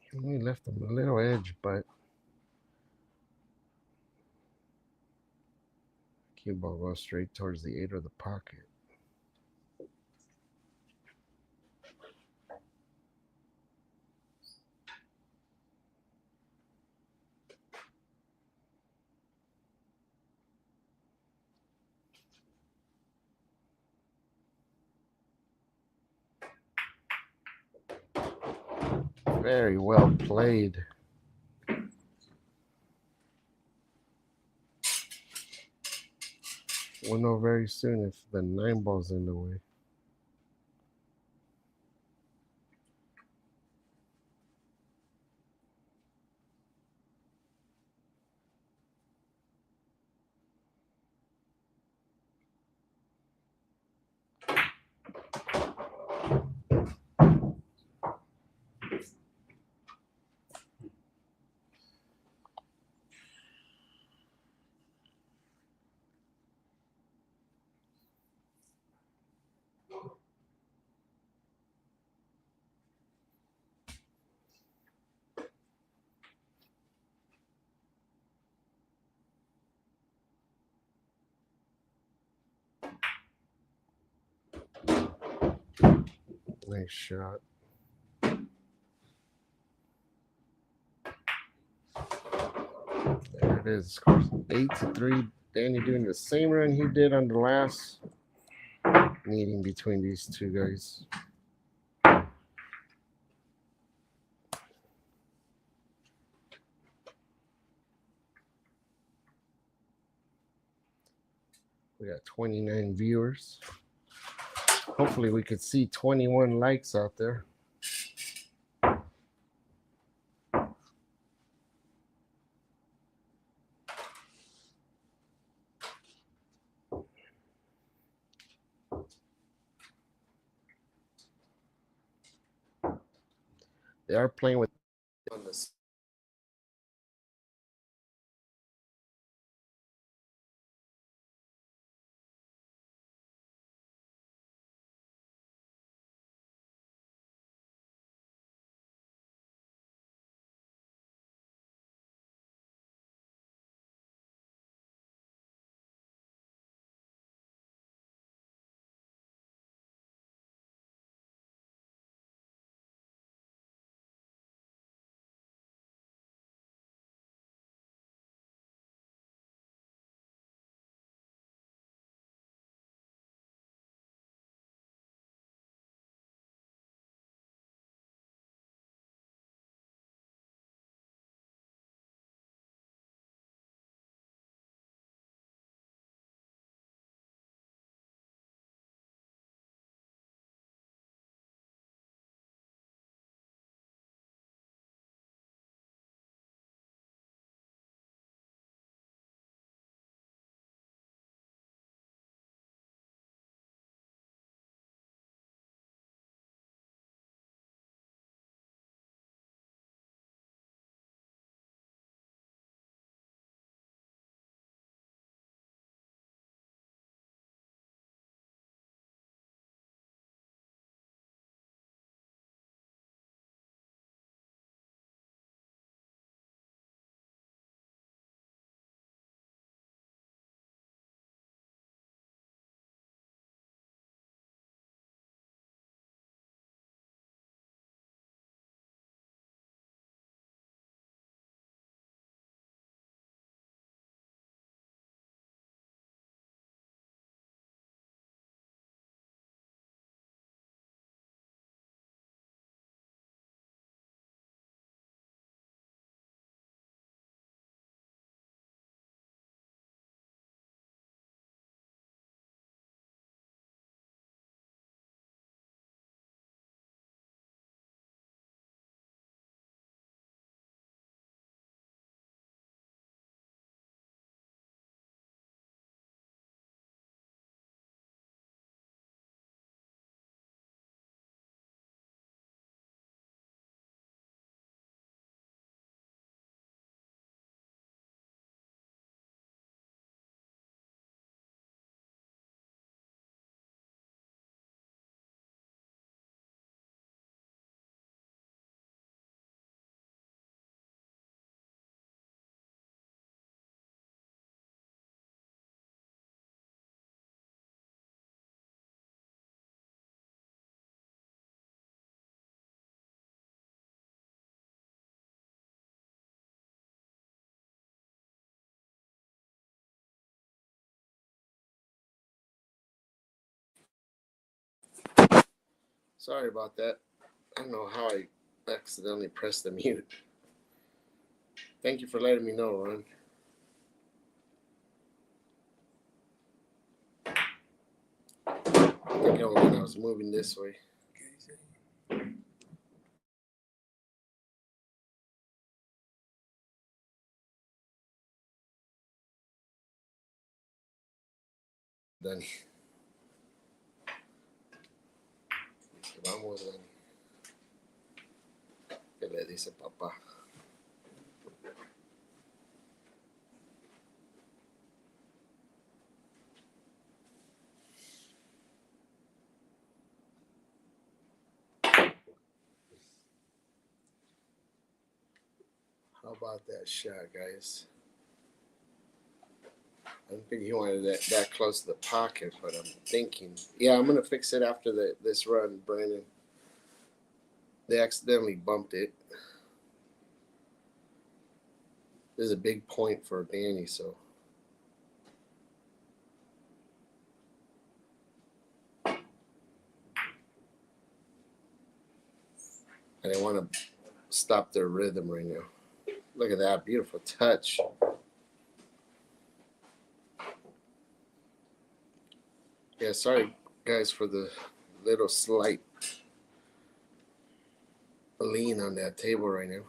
He only left him a little edge, but cue ball goes straight towards the 8 of the pocket. Very well played. We'll know very soon if the 9 ball's in the way. Nice shot. There it is. Scores 8-3. Danny doing the same run he did on the last meeting between these two guys. We got 29 viewers. Hopefully we could see 21 likes out there. They are playing with on this. Sorry about that. I don't know how I accidentally pressed the mute. Thank you for letting me know, Ron. I think I was moving this way. Dani. Vamos, Dani. ¿Qué le dice papá? How about that shot, guys? I don't think he wanted that close to the pocket, but I'm thinking. Yeah, I'm going to fix it after this run, Brandon. They accidentally bumped it. There's a big point for Danny, so. I didn't want to stop their rhythm right now. Look at that beautiful touch. Yeah, sorry guys for the little slight lean on that table right now.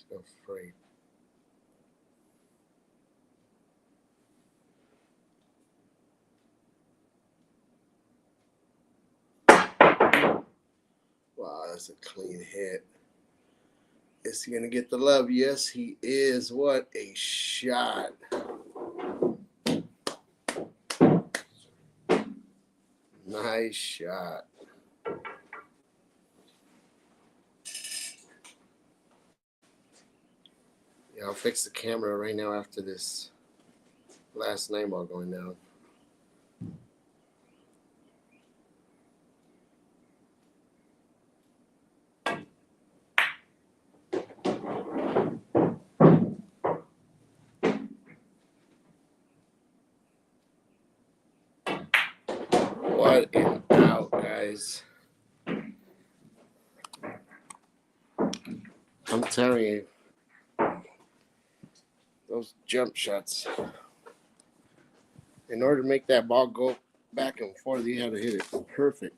So afraid. Wow, that's a clean hit. Is he gonna get the love? Yes, he is. What a shot. Nice shot. Yeah, I'll fix the camera right now after this last 9-ball going down. What an out, guys. I'm telling you, those jump shots, in order to make that ball go back and forth, you had to hit it perfect.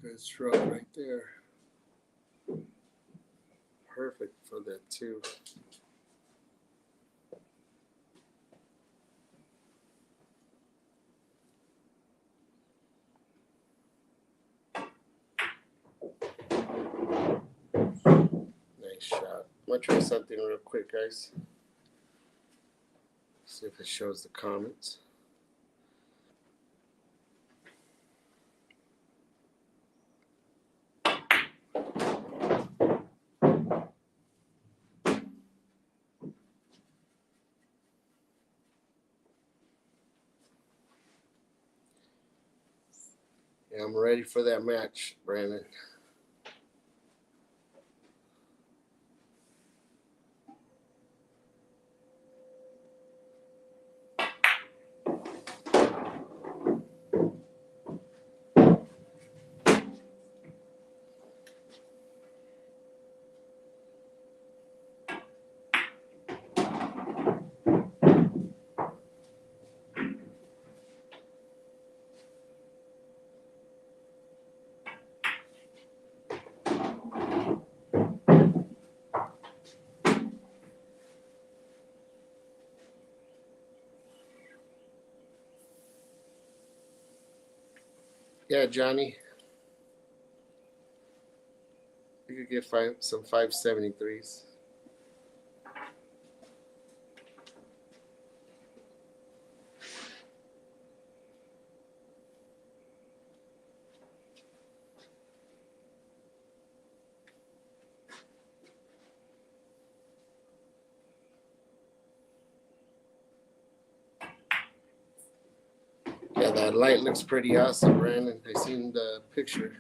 Good stroke right there. Perfect for that too. Nice shot. I'm gonna try something real quick, guys. See if it shows the comments. Yeah, I'm ready for that match, Brandon. Yeah, Johnny. You could get some 573s. Yeah, that light looks pretty awesome, Brandon. I seen the picture.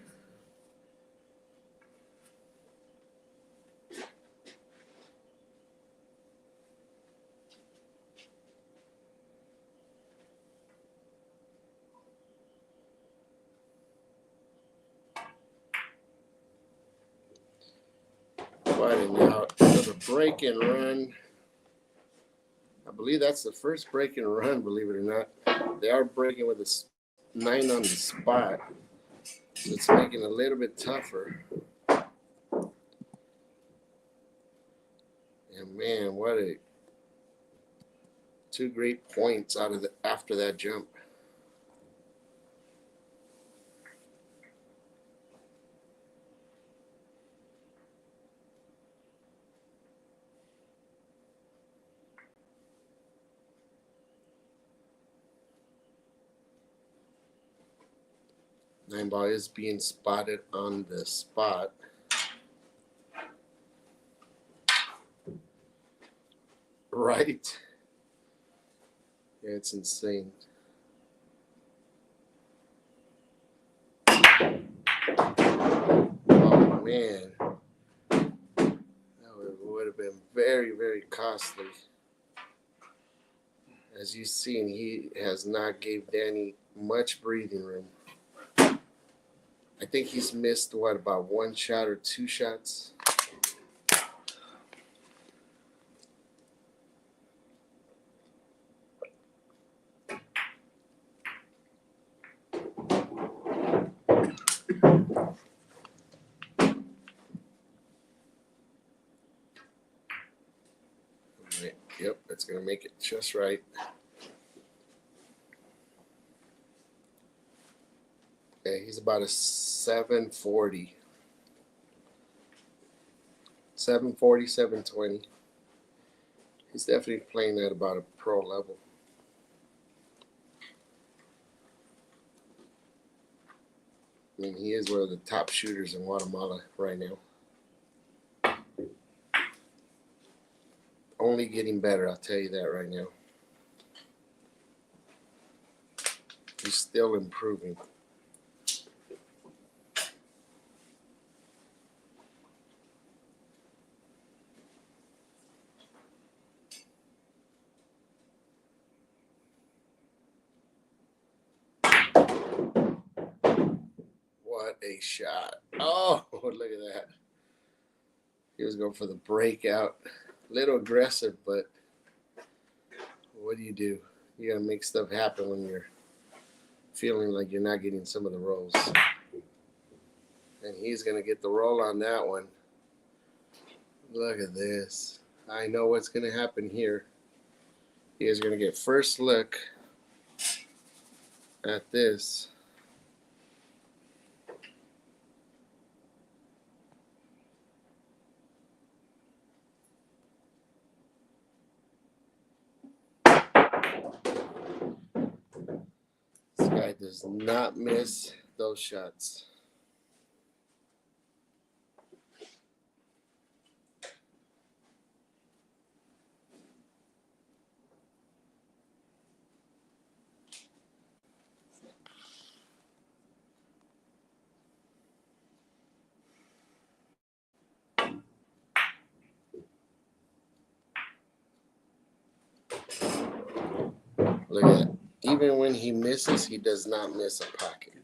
spotting out for the break and run. I believe that's the first break and run, believe it or not. They are breaking with a 9 on the spot. So it's making it a little bit tougher. And man, what a 2 great points out of after that jump. Nine ball is being spotted on the spot. Right. Yeah, it's insane. Oh man. That would have been very, very costly. As you've seen, he has not gave Danny much breathing room. I think he's missed, what, about 1 shot or 2 shots? Yep, that's going to make it just right. Yeah, he's about a 740. 740, 720. He's definitely playing at about a pro level. I mean, he is one of the top shooters in Guatemala right now. Only getting better, I'll tell you that right now. He's still improving. What a shot. Oh, look at that. He was going for the breakout. A little aggressive, but what do? You got to make stuff happen when you're feeling like you're not getting some of the rolls. And he's going to get the roll on that one. Look at this. I know what's going to happen here. He is going to get first look at this. This guy does not miss those shots. Look at that. Even when he misses, he does not miss a pocket.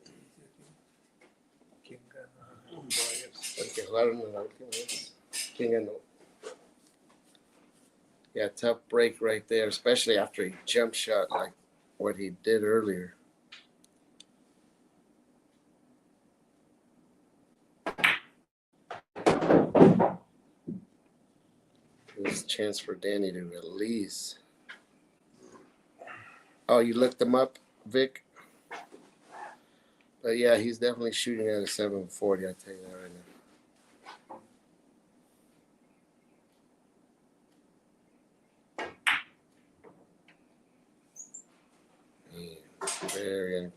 Yeah, tough break right there, especially after he jump shot like what he did earlier. There's a chance for Danny to release. Oh, you looked him up, Vic? But yeah, he's definitely shooting at a 740, I'll tell you that right now. Man, very.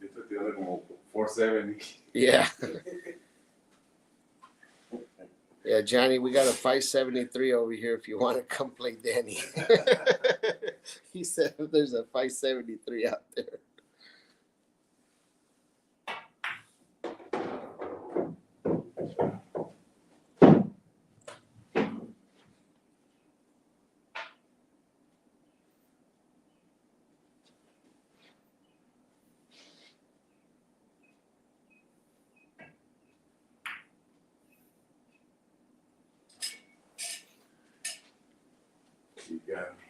You took the other como 470. Yeah. Yeah, Johnny, we got a 573 over here if you want to come play Danny. He said there's a 573 out there. got me.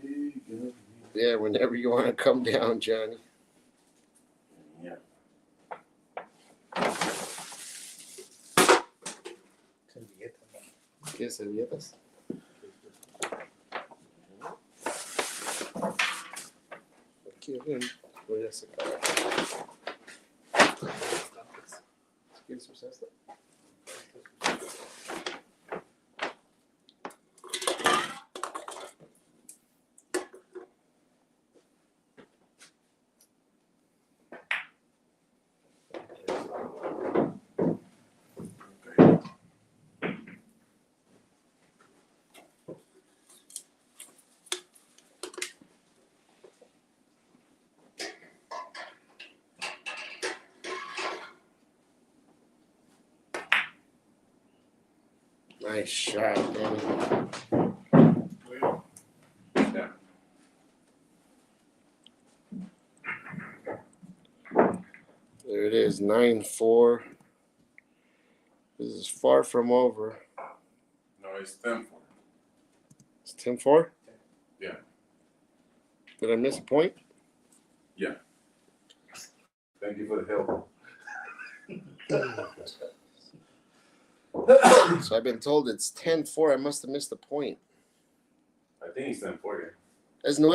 He got me. Yeah, whenever you want to come down, Johnny. Yeah. ¿Quieres servilletas? Aquí, ven. Voy a sacar. ¿Quieres usar esta? Nice shot, Danny. Yeah. There it is, 9-4. This is far from over. No, it's 10-4. It's 10-4? Yeah. Did I miss a point? Yeah. Thank you for the help. So I've been told it's 10-4. I must have missed a point. I think it's 10-4. ¿Es 9?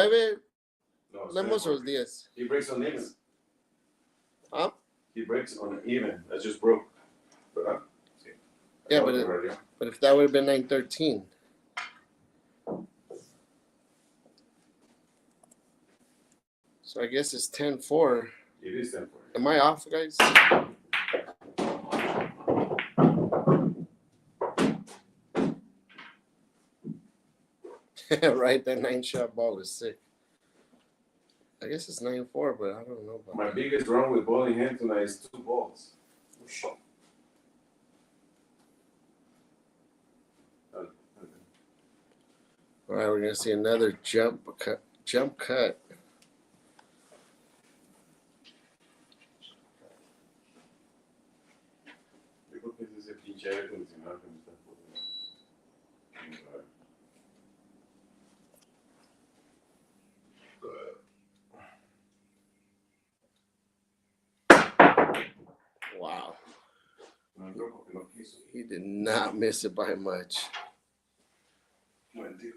No, it's Lemos o 10-4. es 10? He breaks on even. Huh? He breaks on even. That's just broke. But, Yeah, but if that would have been 9-13. So I guess it's 10-4. it is 10-4. Am I off, guys? Right, that 9-shot ball is sick. I guess it's 9-4, but I don't know about My that. biggest run with ball in hand tonight is 2 balls. All right, we're gonna see another jump cut. Yo creo que es ese pinche aire acondicionado que me está jodiendo. Wow, No entró porque no quiso. he did not miss it by much. Buen tío.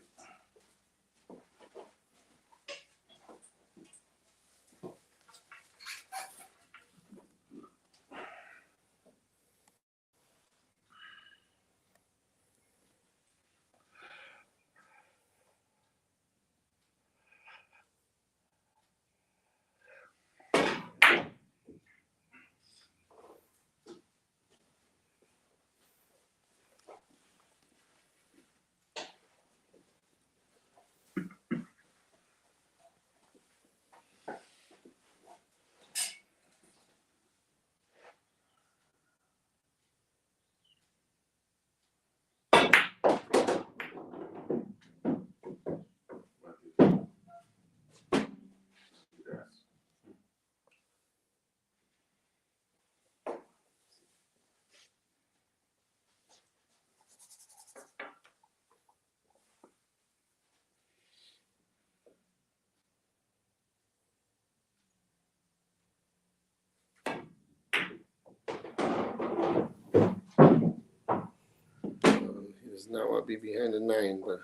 He does not want to be behind the 9, but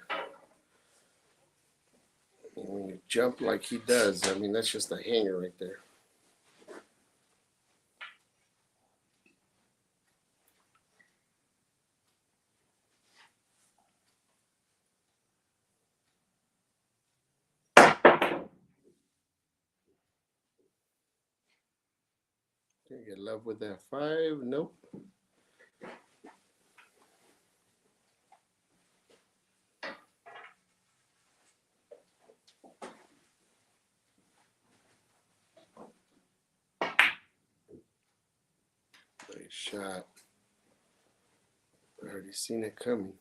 when you jump like he does, I mean, that's just a hanger right there. Gonna get love with that 5. Nope. Nice shot. I already seen it coming.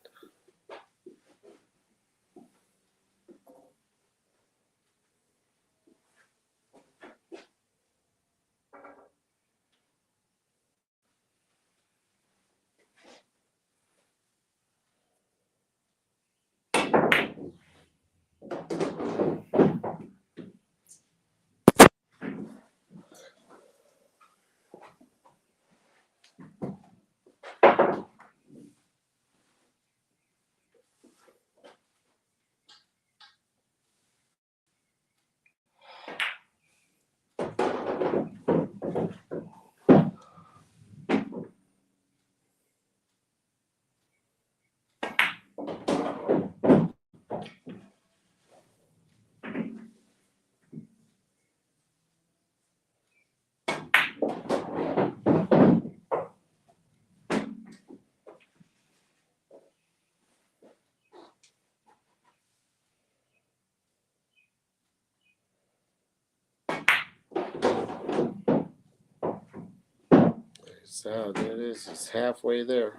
So there it is. It's halfway there.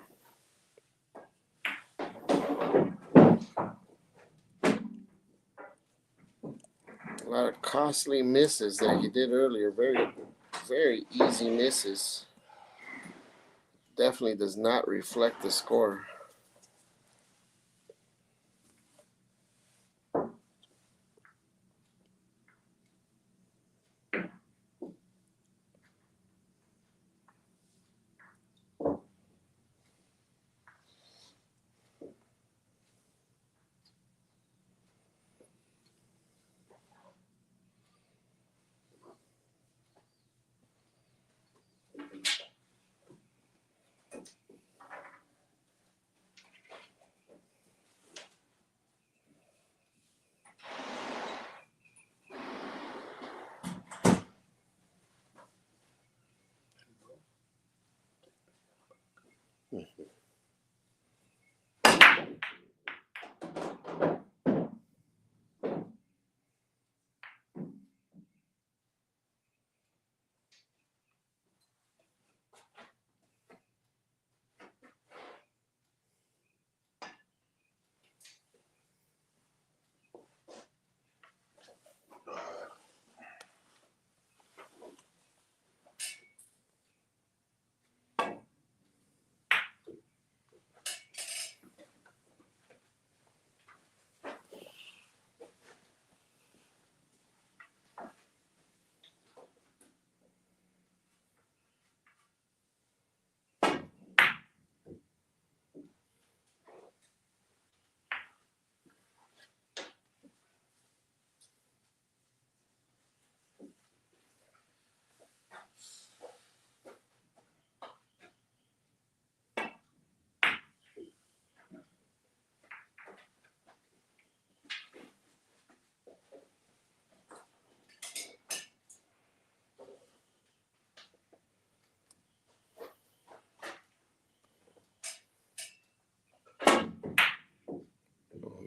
A lot of costly misses that he did earlier. Very, very easy misses. Definitely does not reflect the score.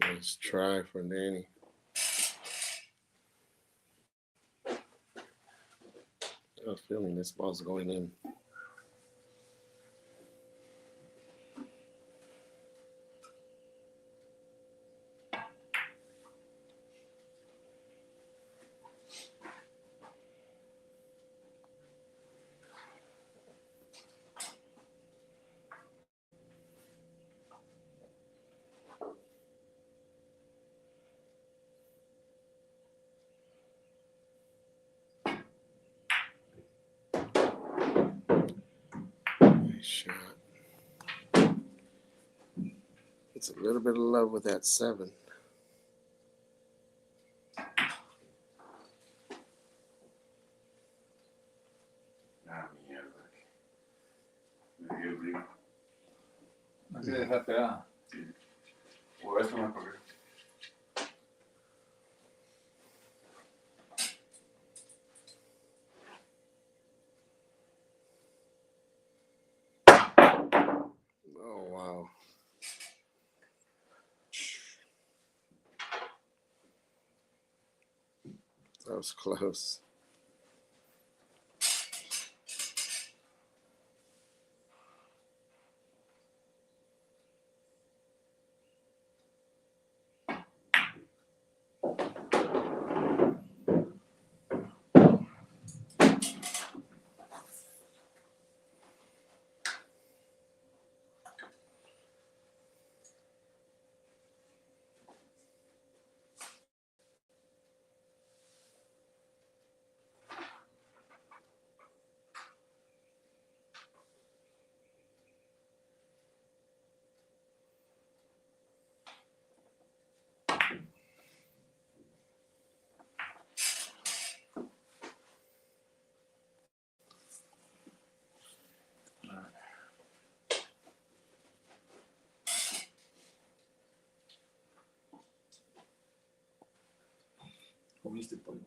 Let's try for Danny. I have a feeling this ball's going in. Nice shot. It's a little bit of love with that 7. Ah, mierda. Me dio el brinco. Así deja pegada. Sí. Por eso me acordé. Oh, wow. That was close. Comiste pollo.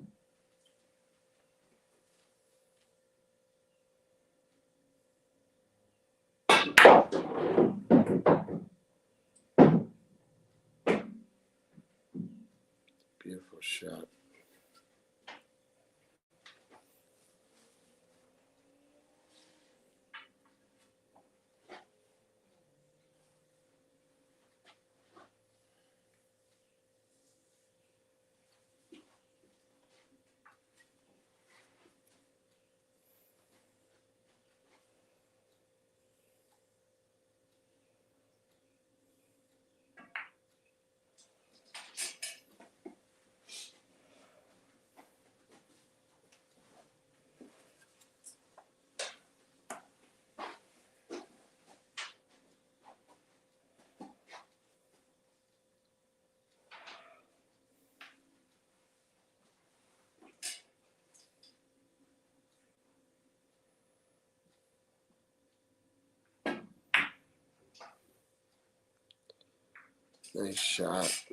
Beautiful shot. Nice shot.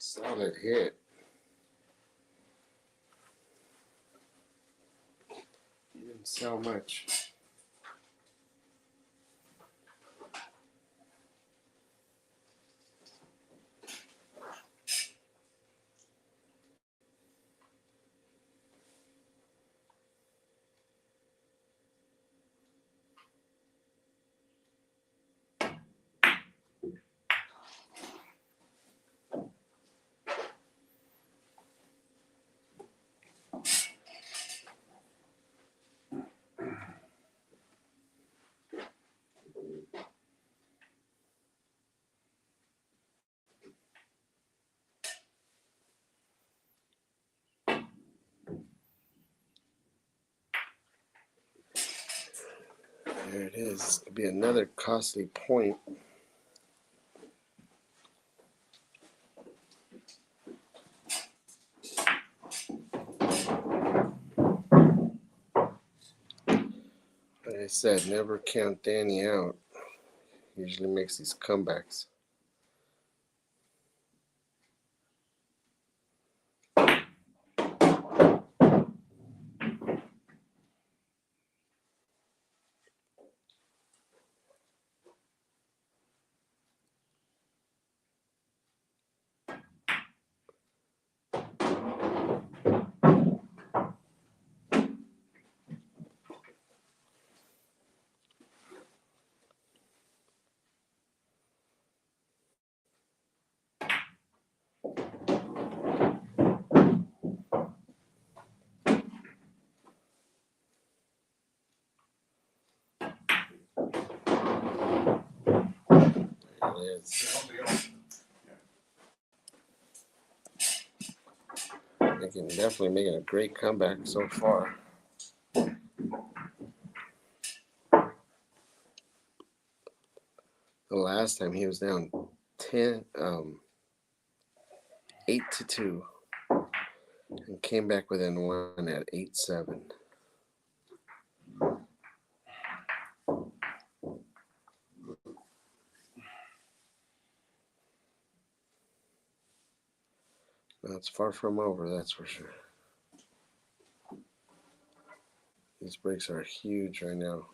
Solid hit. Didn't sell much. There it is. This could be another costly point. Like I said, never count Danny out. He usually makes these comebacks. There it is. Definitely making a great comeback so far. The last time he was down 8-2, and came back within one at 8-7. Now it's far from over, that's for sure. These breaks are huge right now.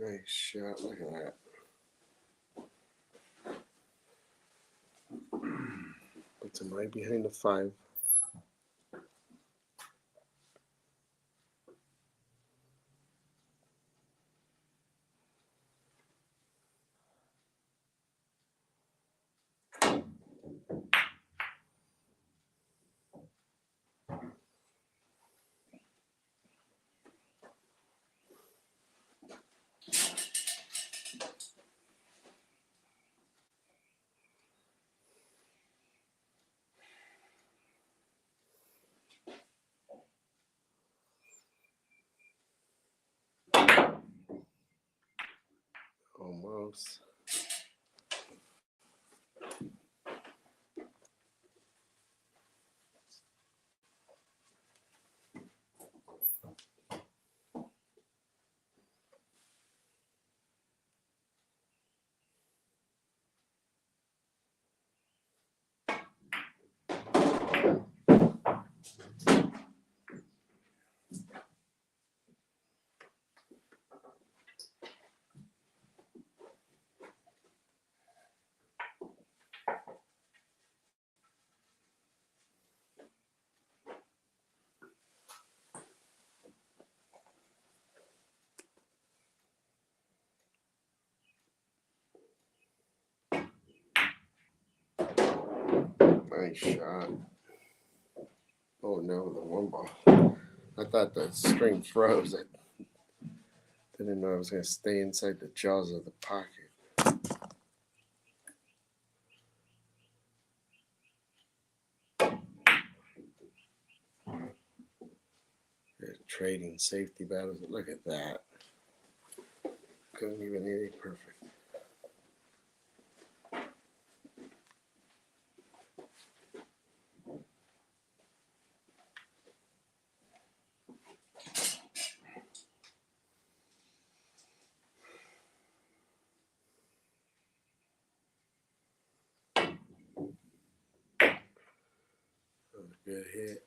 Nice shot. Look at that. Puts him right behind the 5. Almost. Nice shot. Oh no, the 1 ball. I thought the string froze. I didn't know I was going to stay inside the jaws of the pocket. They're trading safety battles. Look at that. Couldn't even hit it perfect. That was a good hit.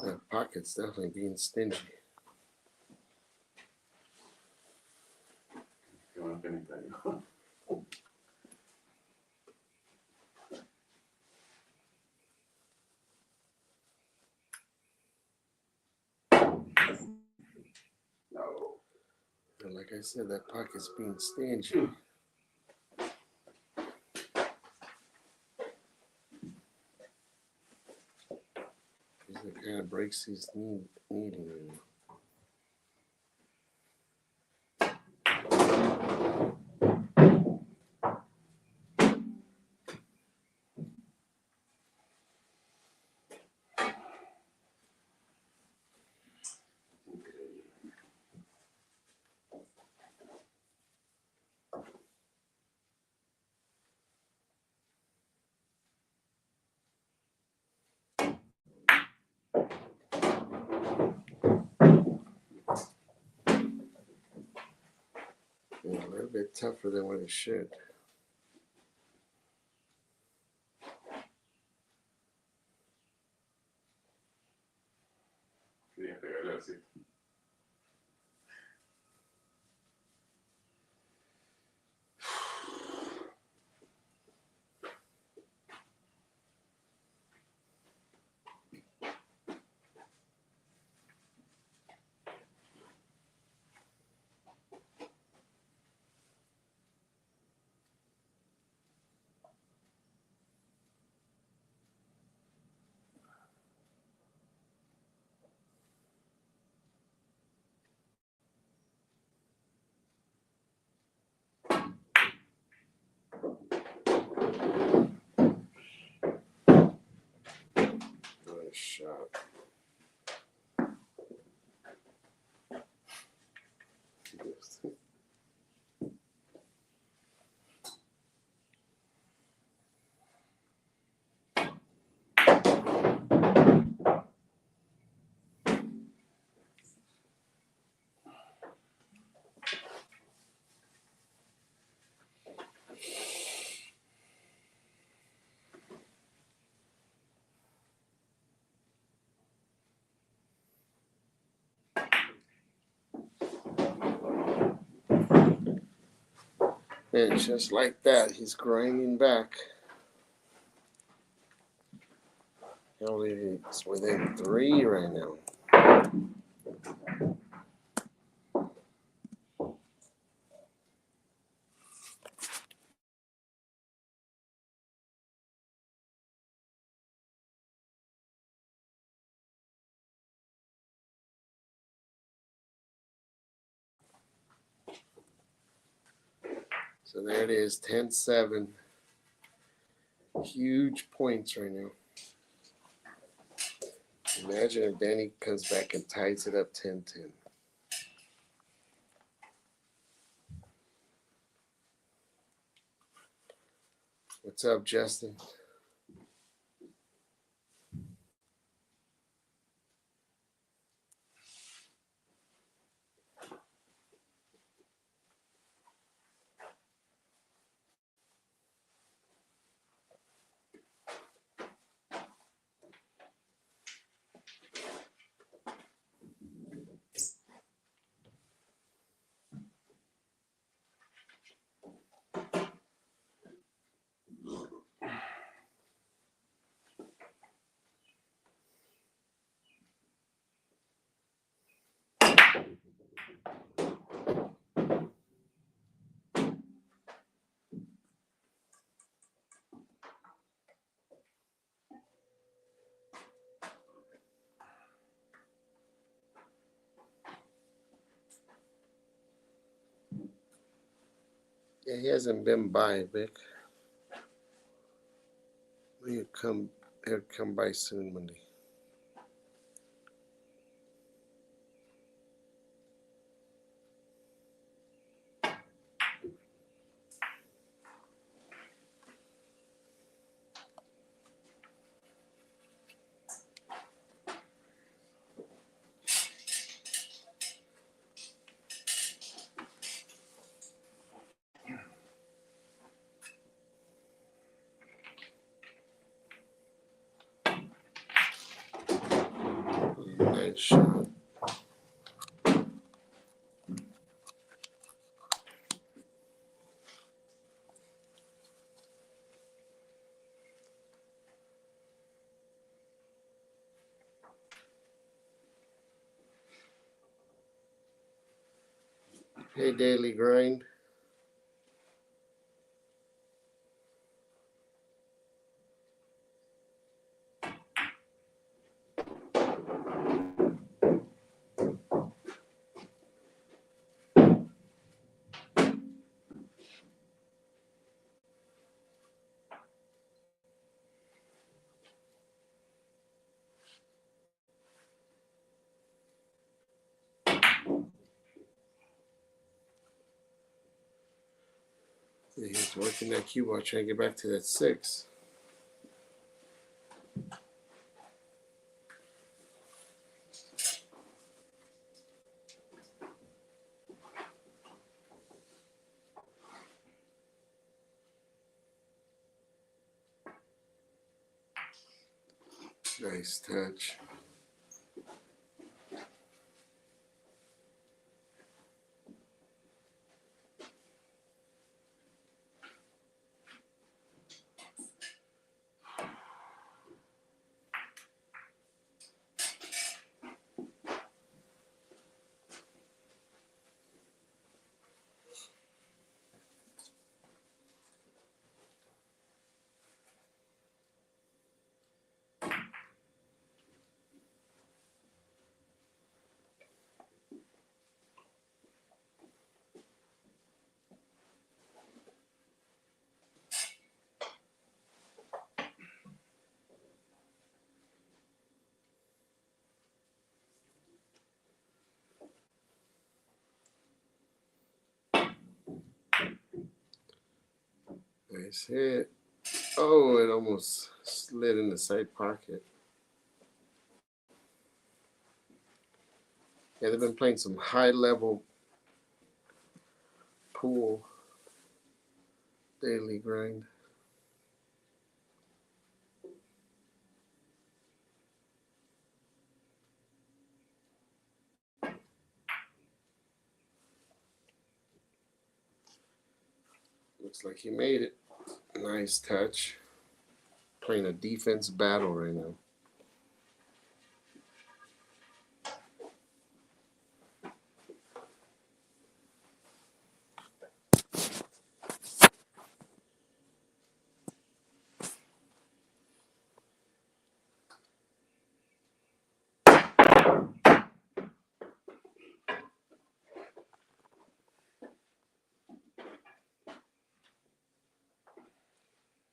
That pocket's definitely being stingy. And like I said, that pocket's being stingy. It kind of breaks his needing. Yeah, a little bit tougher than what it should. Quería pegarle así. And just like that, he's grinding back. It's within 3 right now. So there it is, 10-7. Huge points right now. Imagine if Danny comes back and ties it up 10-10. What's up, Justin? Yeah, he hasn't been by, Vic. He'll come by soon, Monday. Nice shot. Hey, Daily Grind. He's working that cue ball, trying to get back to that 6. Nice touch. Nice hit. Oh, it almost slid in the side pocket. Yeah, they've been playing some high-level pool. Daily Grind. Looks like he made it. Nice touch. Playing a defense battle right now.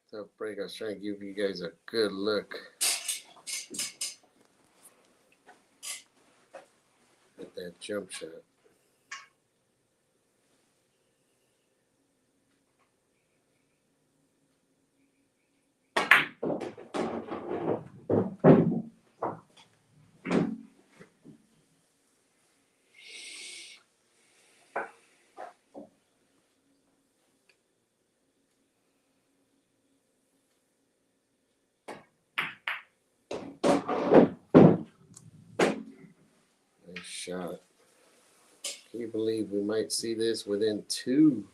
Tough break. I was trying to give you guys a good look at that jump shot. Nice shot. Can you believe we might see this within 2?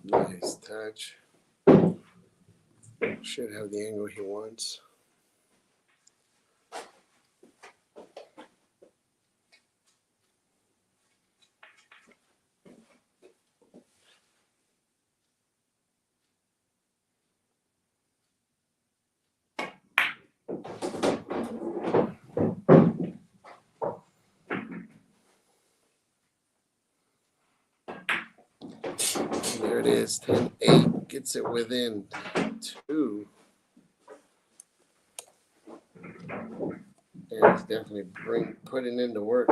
Nice touch. Should have the angle he wants. There it is, 10-8. Gets it within 2. And it's definitely putting into work.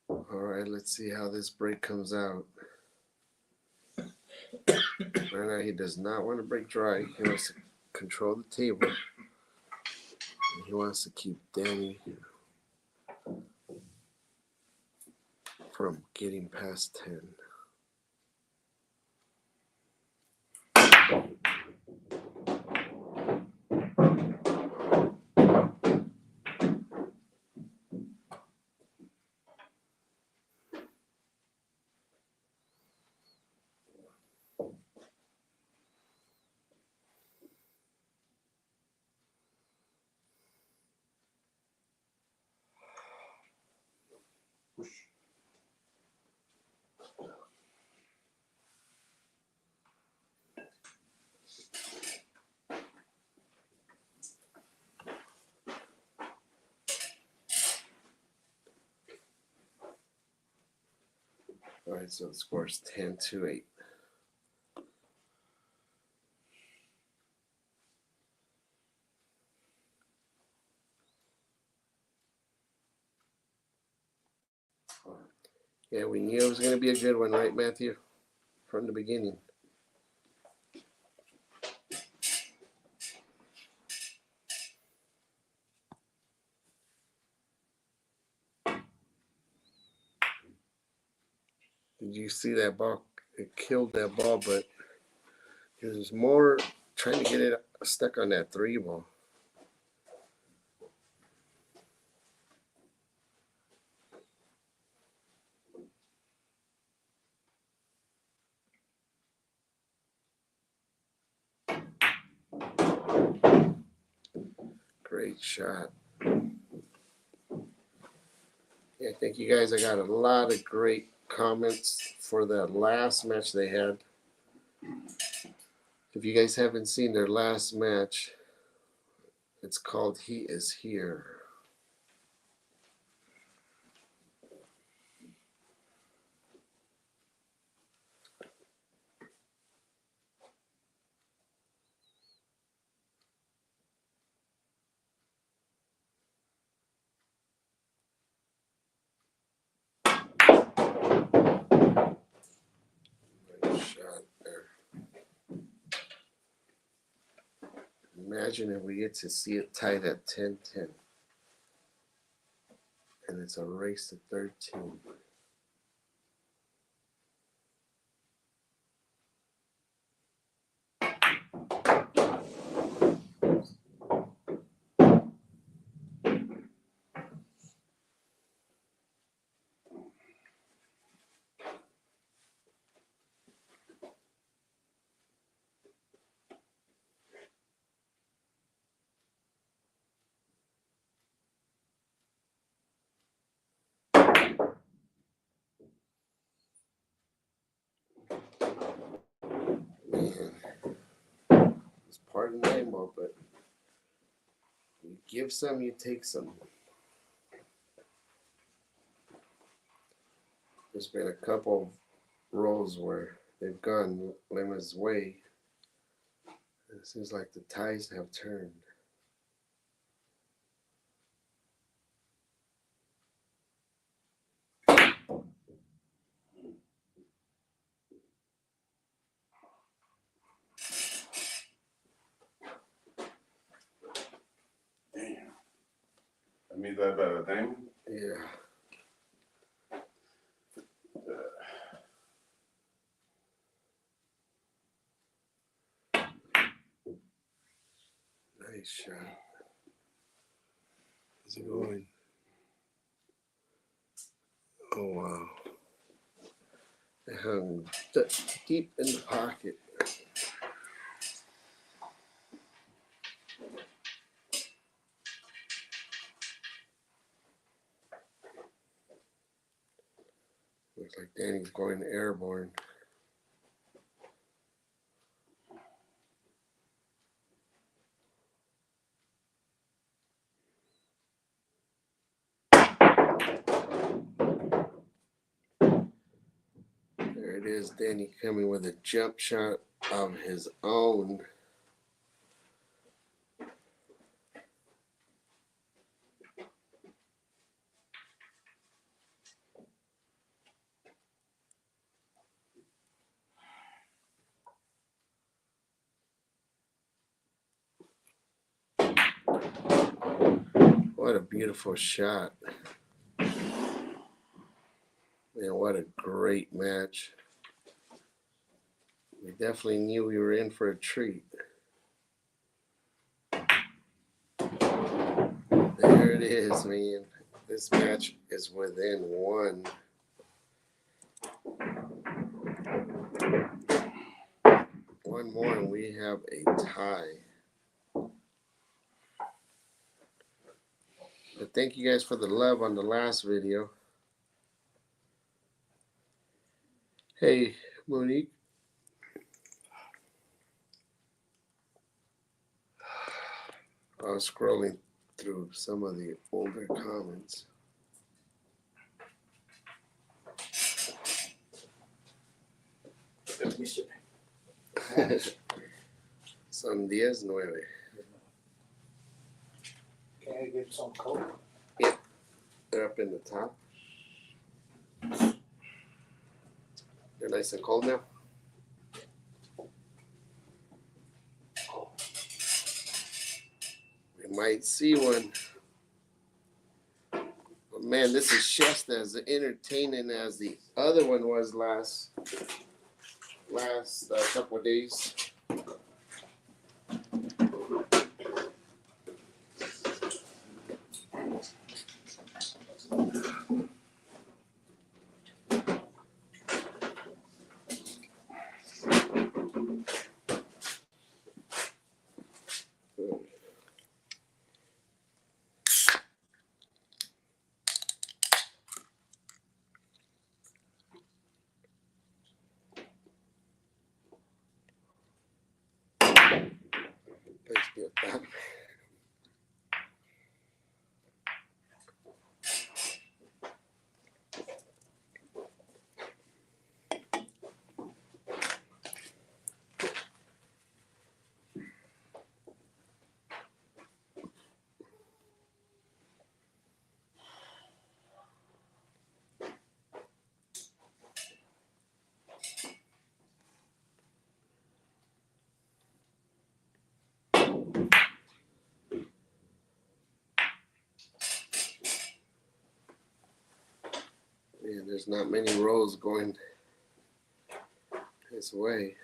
All right, let's see how this break comes out. Right now, he does not want to break dry. He wants to control the table. And he wants to keep Danny from getting past 10. All right, so the score is 10-8. Yeah, we knew it was going to be a good one, right, Matthew? From the beginning. Did you see that ball? It killed that ball, but it was more trying to get it stuck on that 3 ball. Great shot. Yeah, thank you guys. I got a lot of great comments for the last match they had. If you guys haven't seen their last match, It's called He Is Here. Nice shot there. Imagine if we get to see it tied at 10-10. And it's a race to 13. Man, it's part of the rainbow, but you give some, you take some. There's been a couple of rolls where they've gone Lemus' way. It seems like the tides have turned. Damn. I made that by the time. Yeah. Nice shot. How's it going? Oh, wow. It hung deep in the pocket. Looks like Danny's going airborne. There it is, Danny coming with a jump shot of his own. What a beautiful shot. Man, what a great match. We definitely knew we were in for a treat. There it is, man. This match is within one. One more and we have a tie. But thank you guys for the love on the last video. Hey, Monique. I was scrolling through some of the older comments. Son 10-9. Can I get some coke? They're up in the top. They're nice and cold now. We might see one. But man, this is just as entertaining as the other one was last couple of days. There's not many rolls going his way.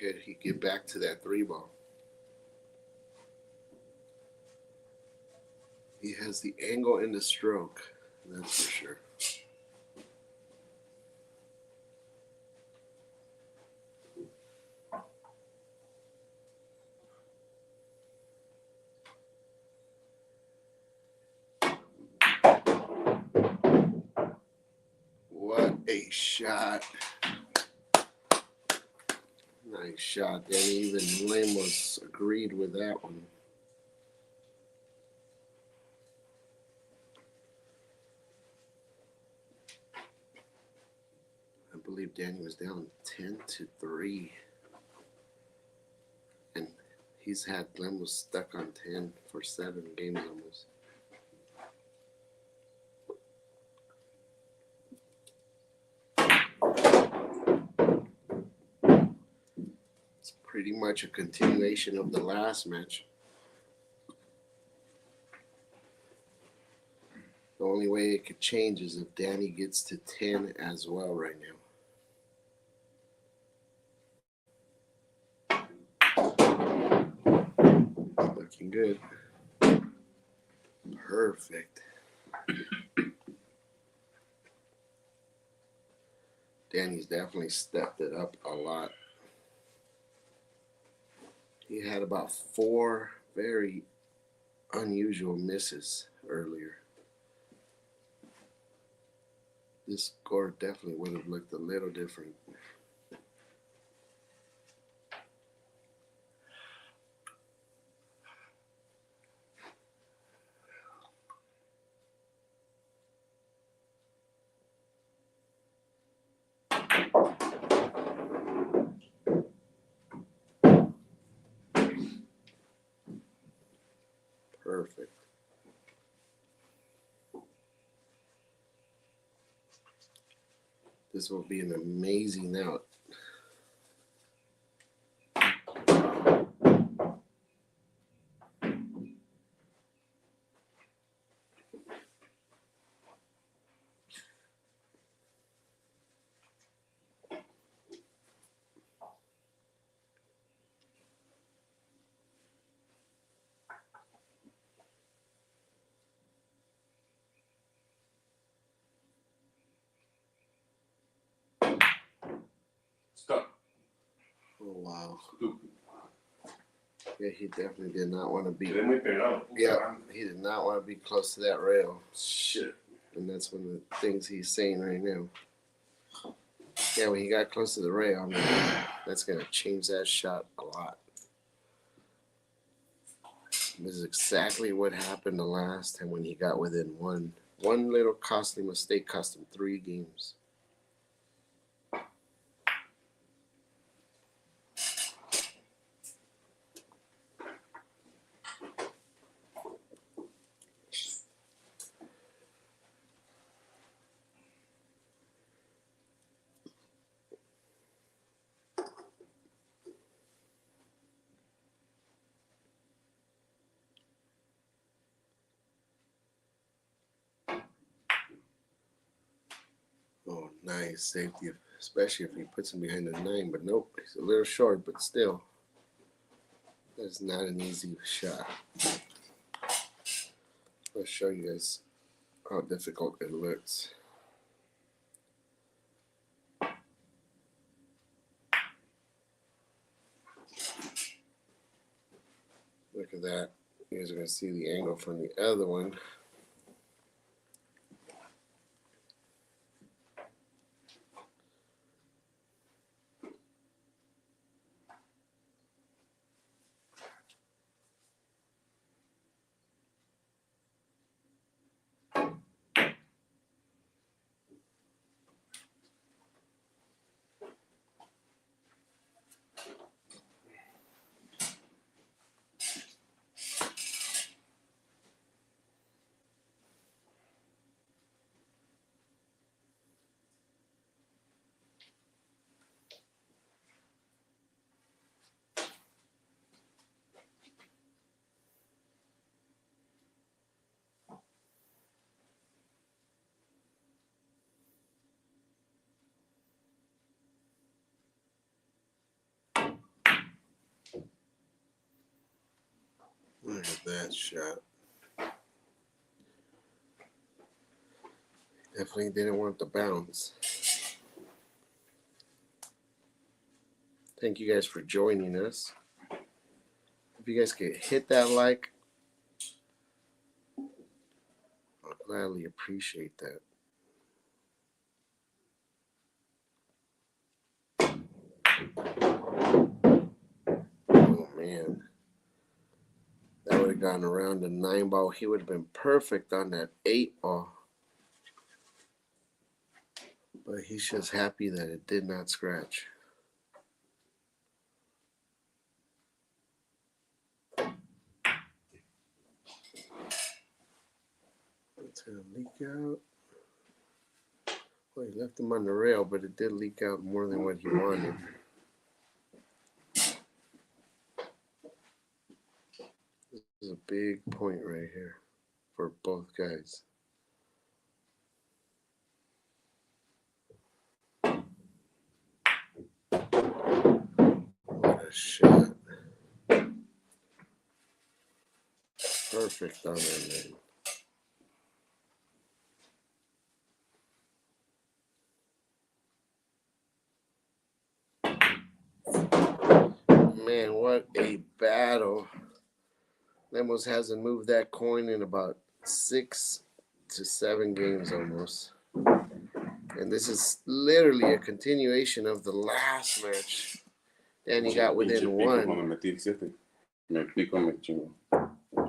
Could he get back to that 3-ball? He has the angle in the stroke, that's for sure. What a shot. Nice shot. And even Lemus agreed with that one. I believe Danny was down 10-3. And he's had Lemus stuck on 10 for 7 games almost. It's pretty much a continuation of the last match. The only way it could change is if Danny gets to 10 as well right now. Looking good. Perfect. Danny's definitely stepped it up a lot. He had about 4 very unusual misses earlier. This score definitely would have looked a little different. Perfect. This will be an amazing out. Stop. Oh, wow. Stupid. Yeah, he definitely did not want to be. Muy pegado. Yeah, he did not want to be close to that rail. Shit. And that's one of the things he's saying right now. Yeah, when he got close to the rail, I mean, that's going to change that shot a lot. This is exactly what happened the last time when he got within one. One little costly mistake cost him 3 games. Oh, nice safety, especially if he puts him behind the 9. But nope, he's a little short, but still. That's not an easy shot. I'll show you guys how difficult it looks. Look at that. You guys are going to see the angle from the other one. Look at that shot. Definitely didn't want the bounce. Thank you guys for joining us. If you guys could hit that like, I'll gladly appreciate that. Oh man. That would have gone around the 9 ball. He would have been perfect on that 8 ball. But he's just happy that it did not scratch. It's going to leak out. Well, he left him on the rail, but it did leak out more than what he wanted. This is a big point right here for both guys. What a shot. Perfect on that man. Man, what a battle. Lemus hasn't moved that coin in about 6 to 7 games almost. And this is literally a continuation of the last match. And he got within 1.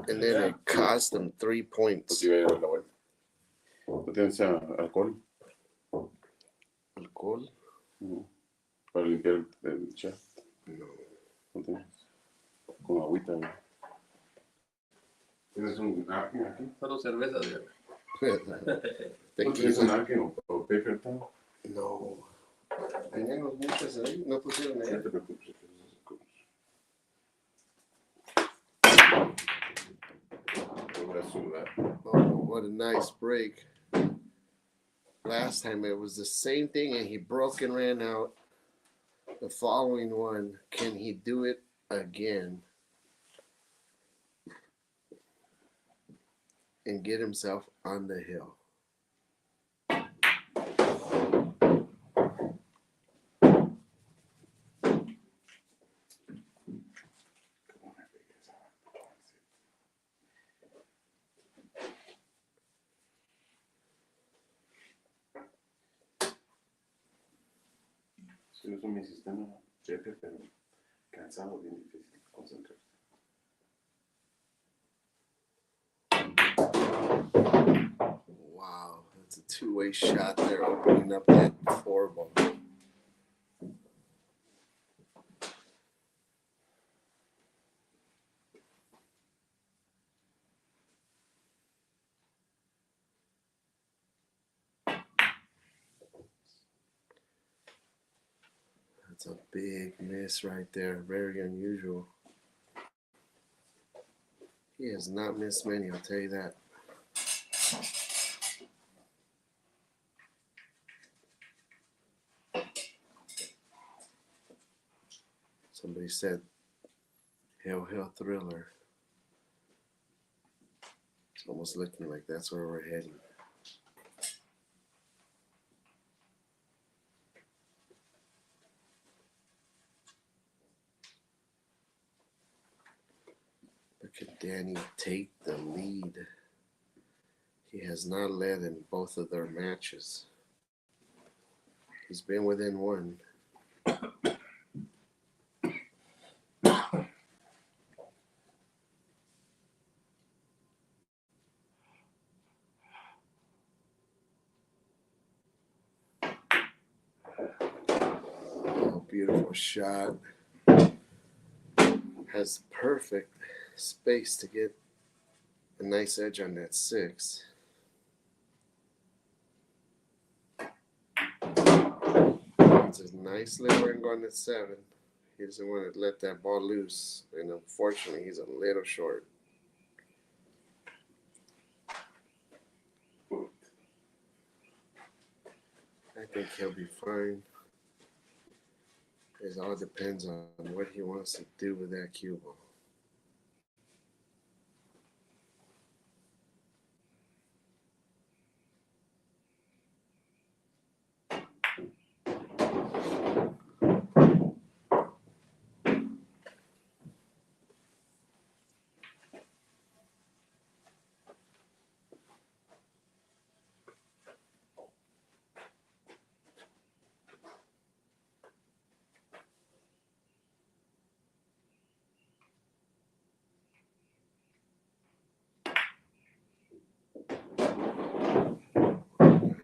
And then it cost him 3 points. ¿Alcohol? Para limpiar el chat. No. No tienes. Con agüita. ¿Tienes un napkin aquí? Solo cerveza, Diego. ¿Tienes un napkin o paper towel? No. Teníamos muchas ahí. No pusieron ahí. No te preocupes. Oh, what a nice break. Last time it was the same thing and he broke and ran out. The following one, can he do it again? And get himself on the hill. Yo uso mi sistema Pepe, pero cansado, bien difícil concentrarse. Wow, that's a two-way shot there, opening up that 4 ball. That's a big miss right there. Very unusual. He has not missed many, I'll tell you that. Somebody said, Hail, Hail Thriller. It's almost looking like that's where we're heading. Look at Danny take the lead. He has not led in both of their matches. He's been within 1. Oh, beautiful shot. Has perfect space to get a nice edge on that 6. It's a nice little ring on the 7. He doesn't want to let that ball loose, and unfortunately, he's a little short. I think he'll be fine. It all depends on what he wants to do with that cue ball.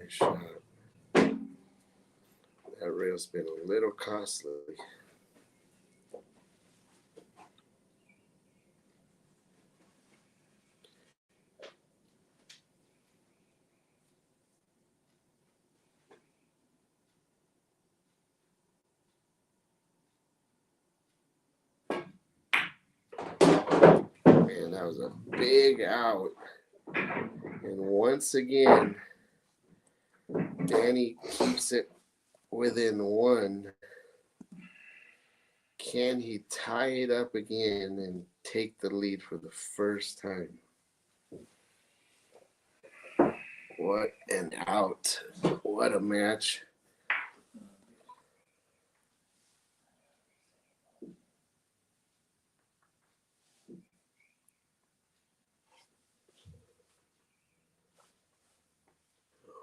Nice shot. That rail's been a little costly. Man, that was a big out. And once again, Danny keeps it within one. Can he tie it up again and take the lead for the first time? What an out. What a match.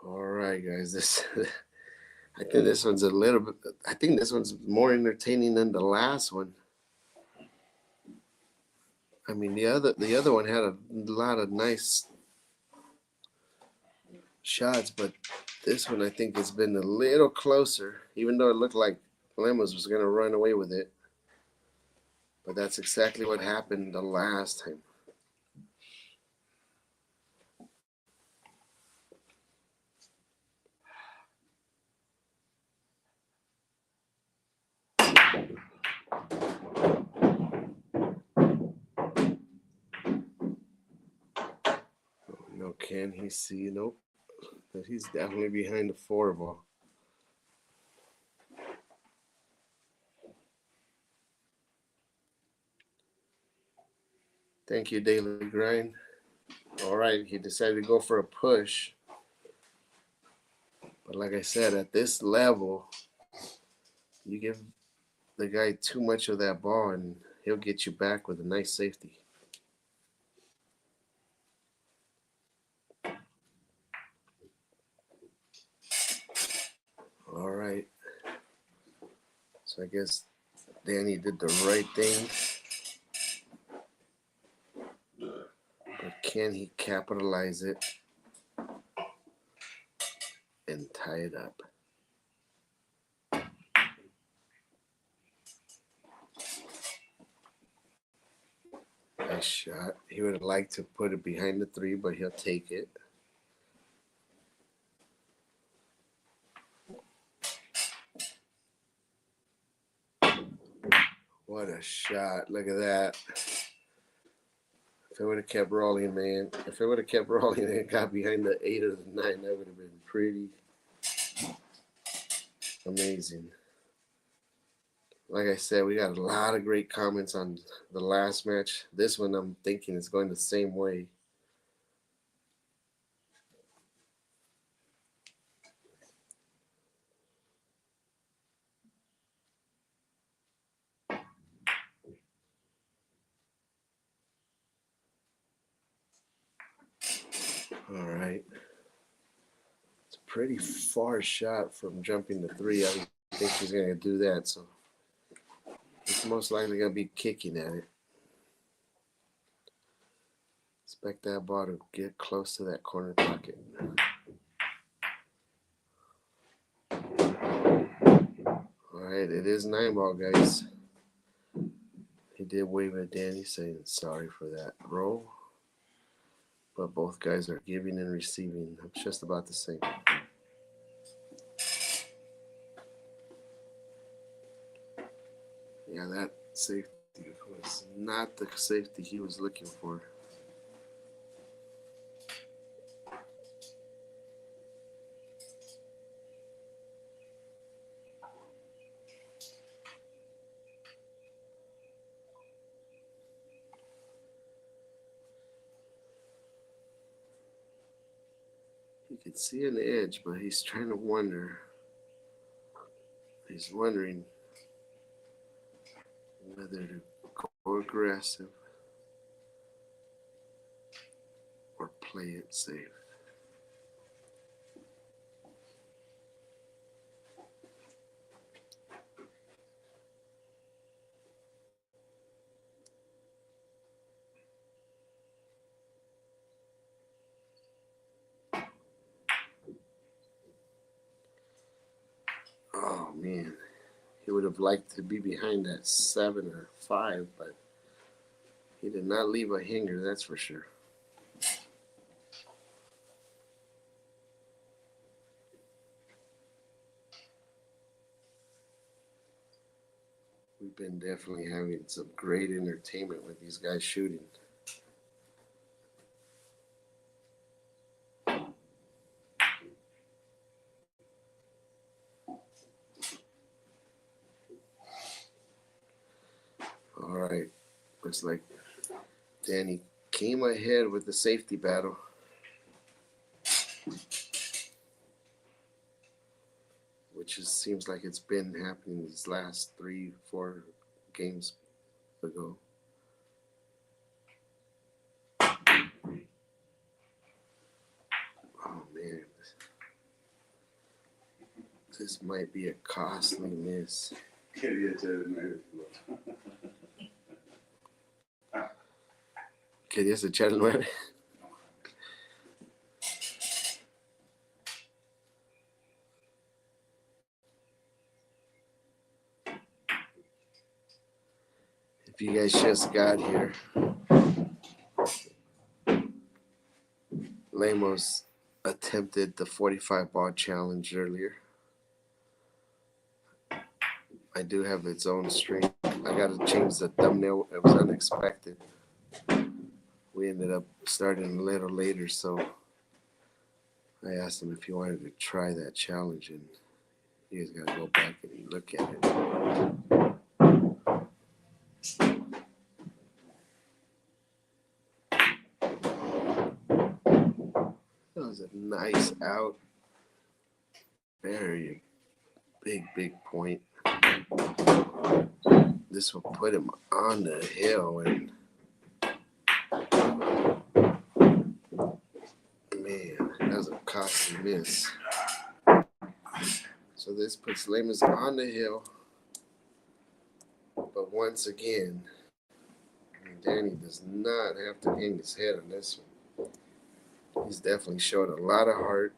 All right, guys. I think this one's a little bit. I think this one's more entertaining than the last one. I mean, the other one had a lot of nice shots, but this one I think has been a little closer, even though it looked like Lemus was going to run away with it. But that's exactly what happened the last time. No, can he see? Nope. But he's definitely behind the 4 ball. Thank you, Daily Grind. All right, he decided to go for a push. But like I said, at this level, you give the guy too much of that ball and he'll get you back with a nice safety. All right. So I guess Danny did the right thing. But can he capitalize it and tie it up? Nice shot. He would have liked to put it behind the 3, but he'll take it. What a shot. Look at that. If it would have kept rolling, man. If it would have kept rolling and it got behind the 8 or the 9, that would have been pretty amazing. Like I said, we got a lot of great comments on the last match. This one I'm thinking is going the same way. All right. It's a pretty far shot from jumping to 3. I don't think he's going to do that, so he's most likely going to be kicking at it. Expect that ball to get close to that corner pocket. All right, it is 9 ball, guys. He did wave at Danny saying sorry for that roll. But both guys are giving and receiving. It's just about the same. Yeah, that safety was not the safety he was looking for. You can see an edge, but he's trying to wonder. He's wondering whether to go aggressive or play it safe. would have liked to be behind that 7 or 5, but he did not leave a hanger, that's for sure. We've been definitely having some great entertainment with these guys shooting. All right, looks like Danny came ahead with the safety battle. Which seems like it's been happening these last 3-4 games ago. Oh man, this might be a costly miss. Quería echar el 9. If you guys just got here, Lemus attempted the 45 ball challenge earlier. I do have its own stream. I got to change the thumbnail. It was unexpected. We ended up starting a little later, so I asked him if he wanted to try that challenge, and you guys got to go back and look at it. That was a nice out. Very big point. This will put him on the hill, and man, that was a costly miss. So this puts Lemus on the hill, but once again, Danny does not have to hang his head on this one. He's definitely showed a lot of heart.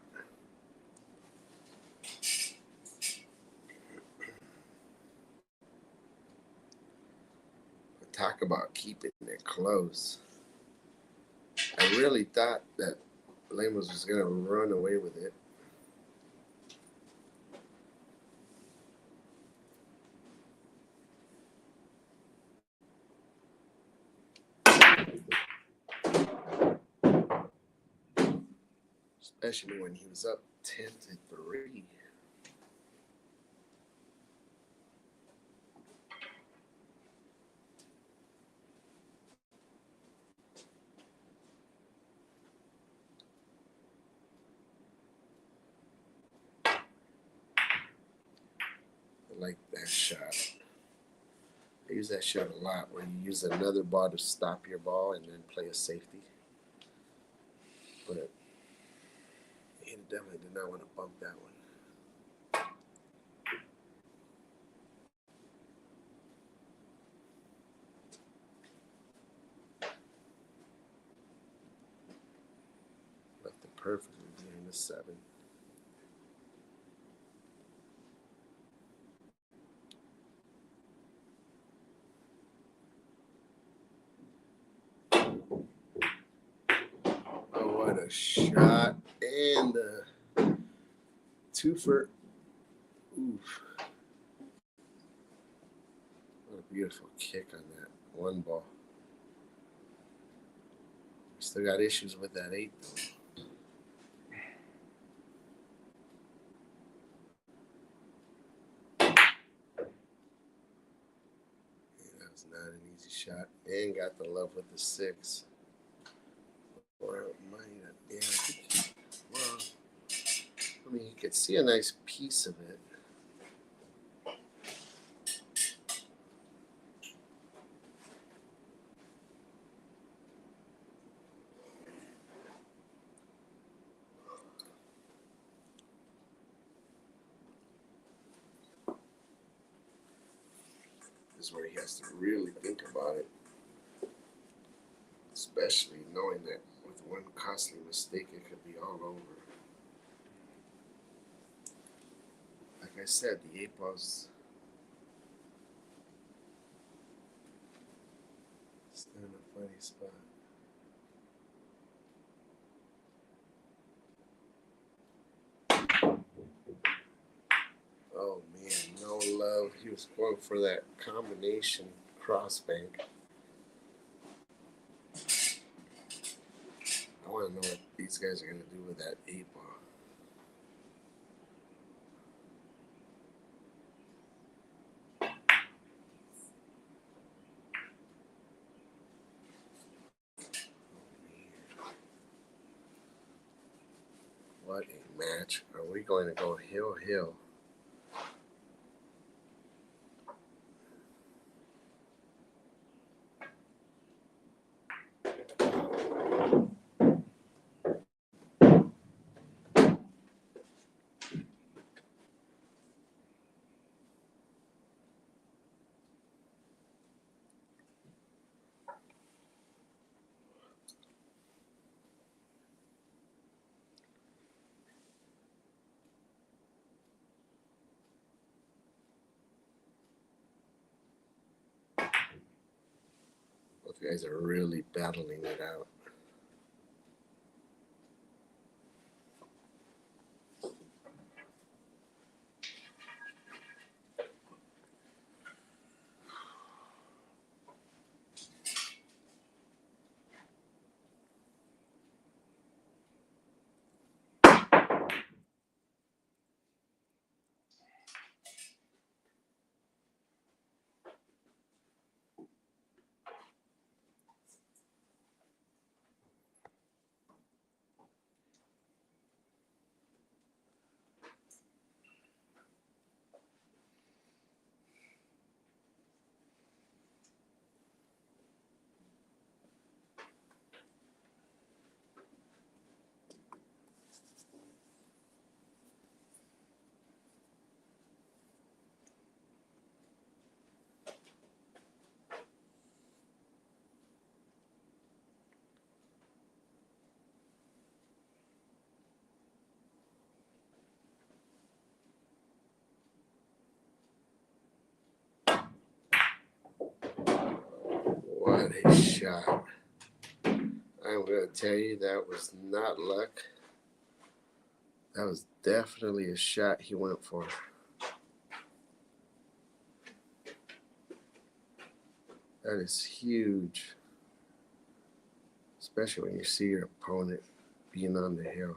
But talk about keeping it close. I really thought that Lemus was going to run away with it. Especially when he was up 10-3. I like that shot. I use that shot a lot where you use another ball to stop your ball and then play a safety. But he definitely did not want to bump that one. Left it perfectly behind the 7. Oh, what a shot. And a 2 for. Oof. What a beautiful kick on that one ball. Still got issues with that 8 though. That was not an easy shot. And got the love with the 6. Or it might have, yeah, I think, well, I mean, you could see a nice piece of it. This is where he has to really think about it. Especially knowing that with one costly mistake, it could be all over. Like I said, the 8 balls funny spot. Oh man, no love. He was going for that combination crossbank. I want to know what these guys are going to do with that 8 ball. What a match. Are we going to go hill? Both guys are really battling it out. What a shot. I'm going to tell you, that was not luck. That was definitely a shot he went for. That is huge. Especially when you see your opponent being on the hill.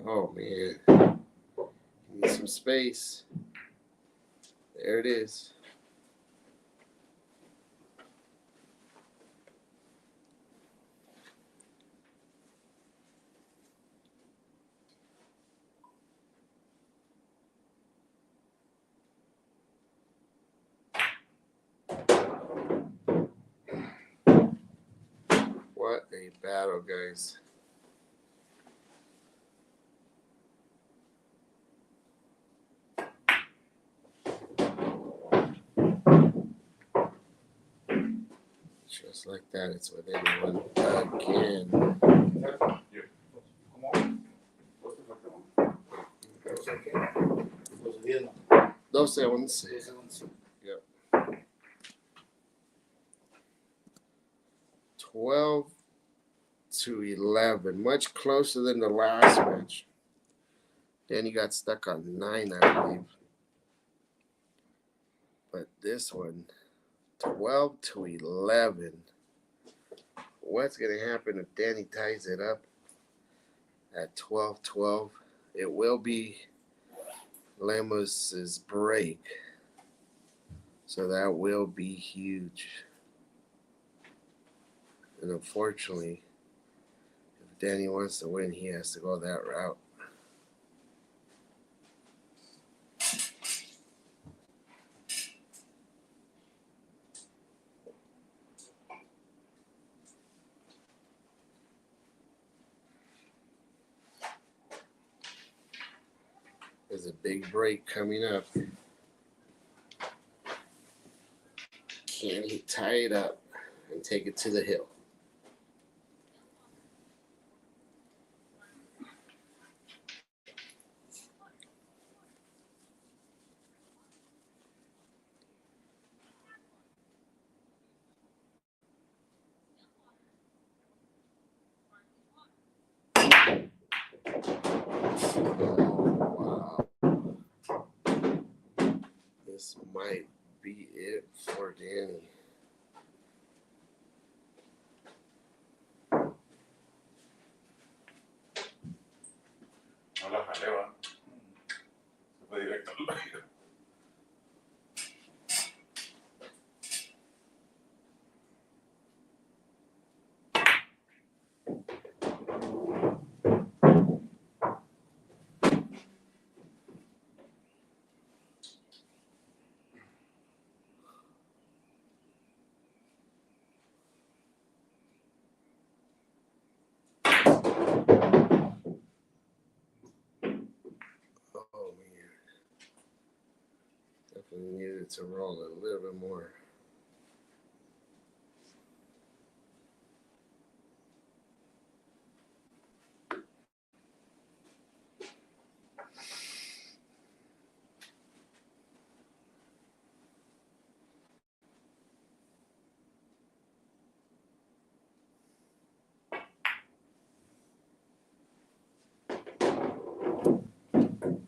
Oh man, need some space. There it is. What a battle, guys. Just like that, it's within one again. Those 11. Yep. 12-11, much closer than the last match. Danny got stuck on 9, I believe. But this one, 12-11. What's going to happen if Danny ties it up at 12-12? It will be Lemus's break. So that will be huge. And unfortunately, if Danny wants to win, he has to go that route. There's a big break coming up. Can he tie it up and take it to the hill? Oh, wow. This might be it for Danny. No la jalé, va. Se fue directo al baño. Oh, man. Definitely needed to roll a little bit more.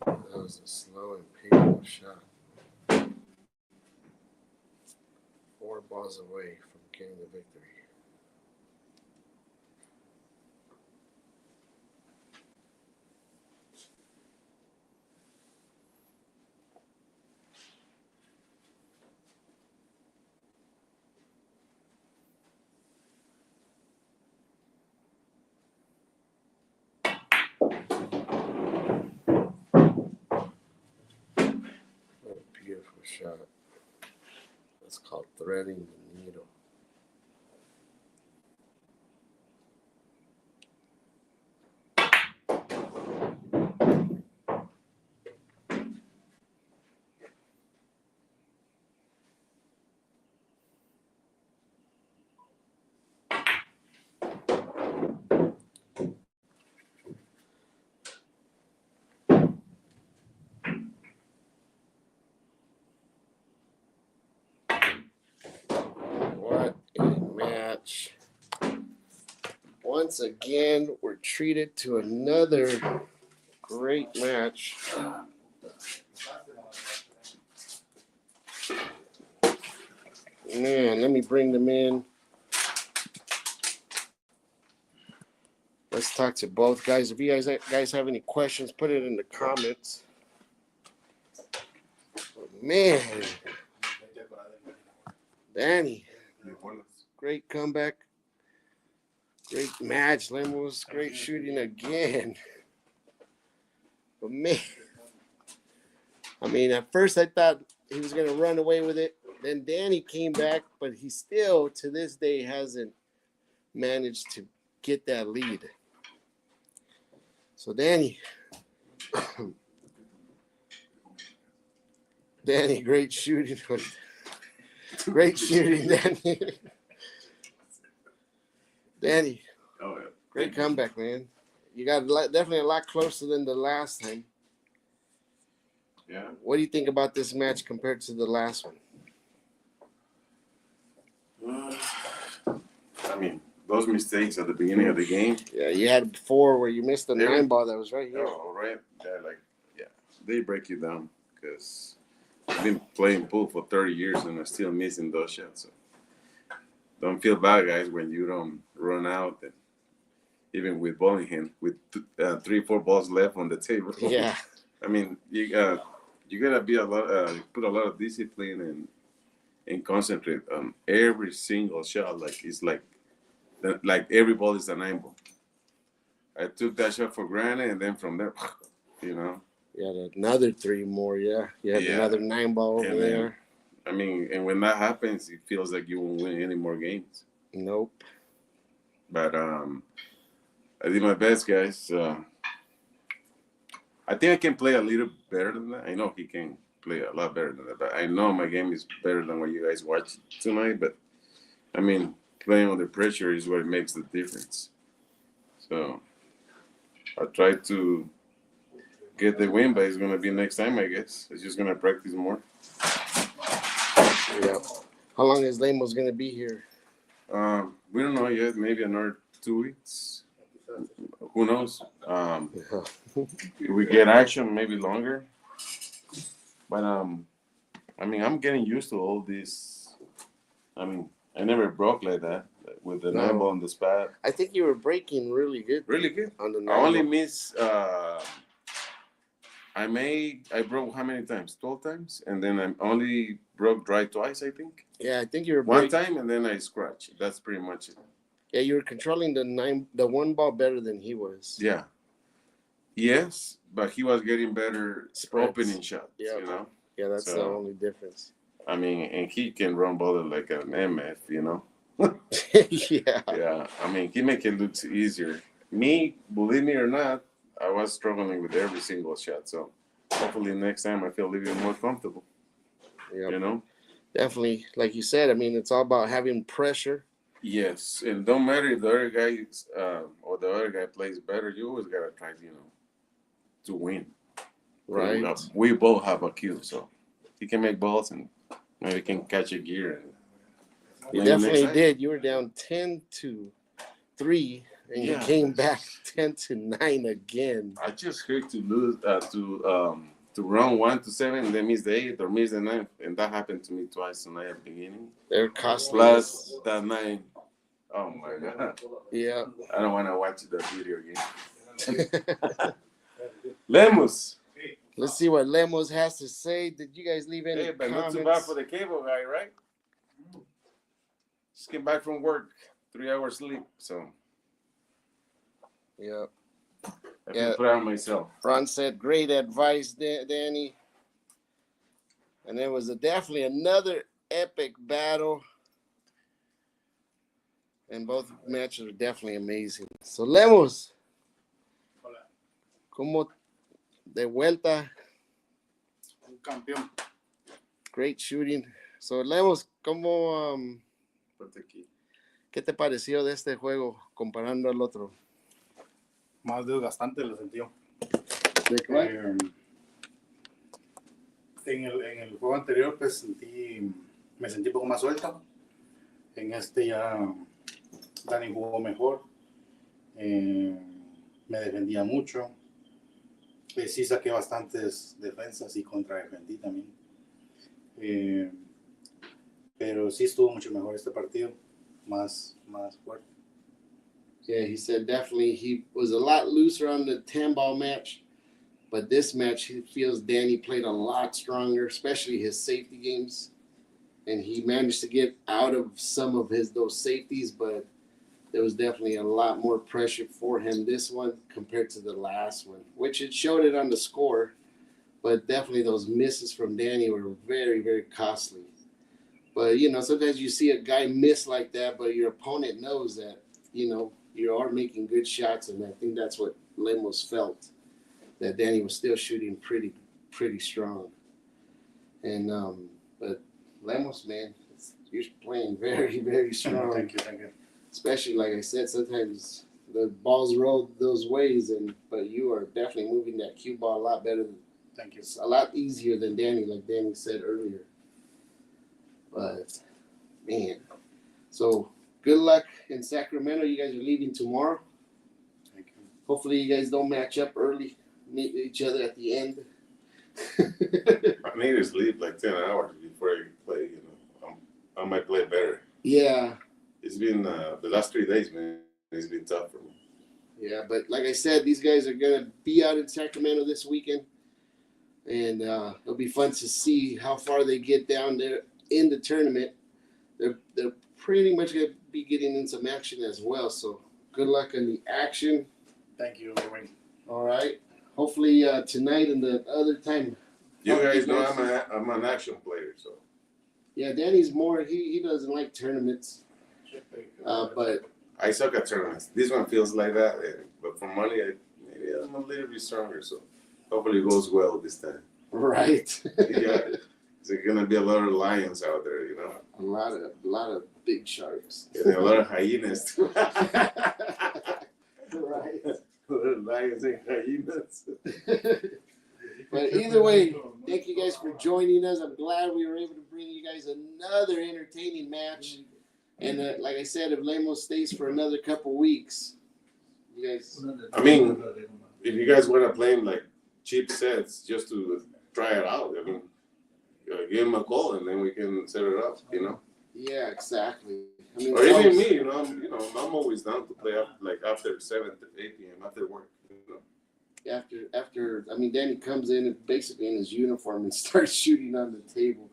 That was a slow and painful shot. 4 balls away from getting the victory. What a beautiful shot. That's called threading the needle. What a match. Once again, we're treated to another great match. Man, let me bring them in. Let's talk to both guys. If you guys have any questions, put it in the comments. Man, Danny, great comeback. Great match, Lemus. Great shooting again. But man, I mean, at first I thought he was going to run away with it. Then Danny came back, but he still, to this day, hasn't managed to get that lead. So, Danny, great shooting. Great shooting, Danny. Danny, Oh, yeah. great comeback, man. You got definitely a lot closer than the last time. Yeah. What do you think about this match compared to the last one? I mean, those mistakes at the beginning of the game. Yeah, you had 4 where you missed the 9 ball that was right here. Oh, right. They break you down because I've been playing pool for 30 years and I'm still missing those shots. So don't feel bad, guys, when you don't run out. And even with bowling hand, with 3-4 balls left on the table. Yeah. I mean, you gotta be put a lot of discipline and concentrate on every single shot. Like it's like every ball is a 9 ball. I took that shot for granted, and then from there, you know. You had another 3 more, yeah. You had another 9 ball over there. I mean, and when that happens, it feels like you won't win any more games. Nope. But I did my best, guys. I think I can play a little better than that. I know he can play a lot better than that, but I know my game is better than what you guys watched tonight. But I mean, playing under pressure is what makes the difference. So I try to get the win, but it's gonna be next time, I guess. It's just gonna practice more. Yeah. How long is Lemus gonna be here? We don't know yet. Maybe another 2 weeks. Who knows? If we get action, maybe longer. But I mean, I'm getting used to all this. I mean, I never broke like that with the No. 9 ball on the spot. I think you were breaking really good Really good. on the I only 9 ball. miss. I broke how many times? 12 times, and then I only broke dry twice. I think Yeah, I think you were one time, and then I scratched. That's pretty much it. Yeah, you were controlling the 1 ball better than he was. Yeah. Yes, but he was getting better Spreads. opening shots. Yeah. You know. Yeah, that's the So- only difference. I mean, and he can run ball like an MF. You know. Yeah. Yeah, I mean, he make it look easier. Me, believe me or not, I was struggling with every single shot. So hopefully next time I feel a little bit more comfortable. Yeah. You know. Definitely, like you said. I mean, it's all about having pressure. Yes, and don't matter if the other guy or the other guy plays better. You always gotta try, to win. Right. We both have a Q, so he can make balls and maybe can catch a gear. And You maybe definitely next time. did. You were down 10-3, and you Yeah. came back 10-9 again. I just hate to lose to run 1 to 7 and then miss the 8 or miss the 9, and that happened to me twice tonight at the beginning. They're costly. Plus that 9. Oh my god! Yeah. I don't want to watch the video again. Lemus. Let's see what Lemus has to say. Did you guys leave any Hey, but not comments? too bad for the cable guy, right? Just came back from work, 3 hours sleep, so Yeah. I Yeah. feel proud of myself. Ron said, "Great advice, Danny." And there was definitely another epic battle. And both matches are definitely amazing. So, Lemus, como de vuelta, Un campeón. great shooting. So, Lemus, como, ¿qué te pareció de este juego comparando al otro? Más desgastante lo sentió. ¿De cuál? En el juego anterior pues me sentí un poco más suelto. En este ya Dani jugó mejor. Me defendía mucho. Sí saqué bastantes defensas y contradefendí también. Pero sí estuvo mucho mejor este partido. Más fuerte. Yeah, he said definitely he was a lot looser on the 10-ball match. But this match, he feels Danny played a lot stronger, especially his safety games. And he managed to get out of some of those safeties, but there was definitely a lot more pressure for him this one compared to the last one, which it showed it on the score. But definitely those misses from Danny were very, very costly. But, sometimes you see a guy miss like that, but your opponent knows that, you are making good shots. And I think that's what Lemus felt, that Danny was still shooting pretty strong. And but Lemus, man, you're playing very, very strong. Thank you. Especially, like I said, sometimes the balls roll those ways, but you are definitely moving that cue ball a lot better. Thank you. It's a lot easier than Danny, like Danny said earlier. But, man, so good luck in Sacramento. You guys are leaving tomorrow. Thank you. Hopefully you guys don't match up early, meet each other at the end. I need to sleep like 10 hours before I play. I might play better. Yeah. It's been the last 3 days, man. It's been tough for me. Yeah, but like I said, these guys are going to be out in Sacramento this weekend. And it'll be fun to see how far they get down there in the tournament. They're pretty much going to be getting in some action as well. So good luck in the action. Thank you. All right. Hopefully tonight and the other time. You guys know I'm an action player, so. Yeah, Danny's more, he doesn't like tournaments. But I suck at tournaments. This one feels like that, but for money, maybe I'm a little bit stronger, so. Hopefully it goes well this time. Right. Yeah. There's gonna be a lot of lions out there, you know. A lot of big sharks. And a lot of hyenas too. Right. A lot of lions and hyenas. But either way, thank you guys for joining us. I'm glad we were able to bring you guys another entertaining match. And like I said, if Lemus stays for another couple weeks, you guys. I mean, if you guys want to play like cheap sets just to try it out, I mean, give him a call and then we can set it up, you know. Yeah, exactly. I mean, Or even me, you know. I'm always down to play up like after 7 to 8 p.m. after work. You know. After I mean, Danny comes in and basically in his uniform and starts shooting on the table.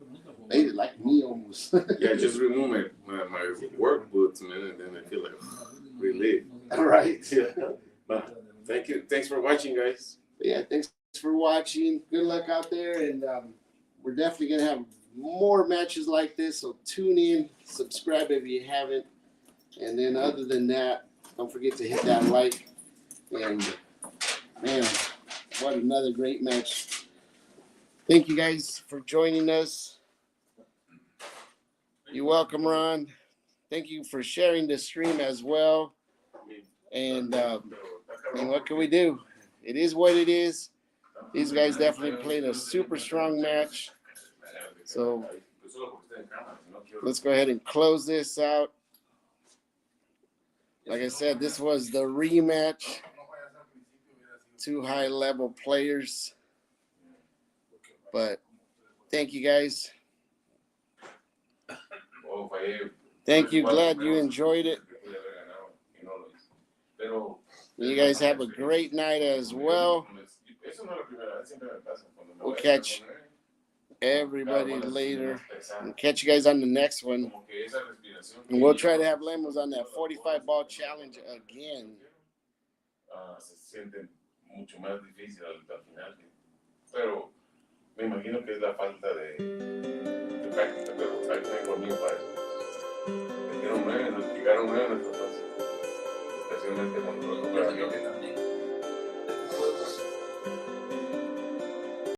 They like me almost. Yeah, just remove my work boots, man, and then I feel like relieved. All right. Yeah. But thank you. Thanks for watching, guys. Yeah, thanks for watching. Good luck out there, and we're definitely gonna have more matches like this. So tune in, subscribe if you haven't, and then other than that, don't forget to hit that like. And man, what another great match! Thank you guys for joining us. You're welcome, Ron. Thank you for sharing the stream as well. And what can we do? It is what it is. These guys definitely played a super strong match. So let's go ahead and close this out. Like I said, this was the rematch. Two high-level players. But thank you guys. Thank you. Glad you enjoyed it. You guys have a great night as well. We'll catch everybody later and catch you guys on the next one. And we'll try to have Lemus on that 45 ball challenge again. Pero me imagino que es la falta de práctica, pero hay que tener conmigo para eso. Llegaron 9 nuestros pasos, especialmente cuando los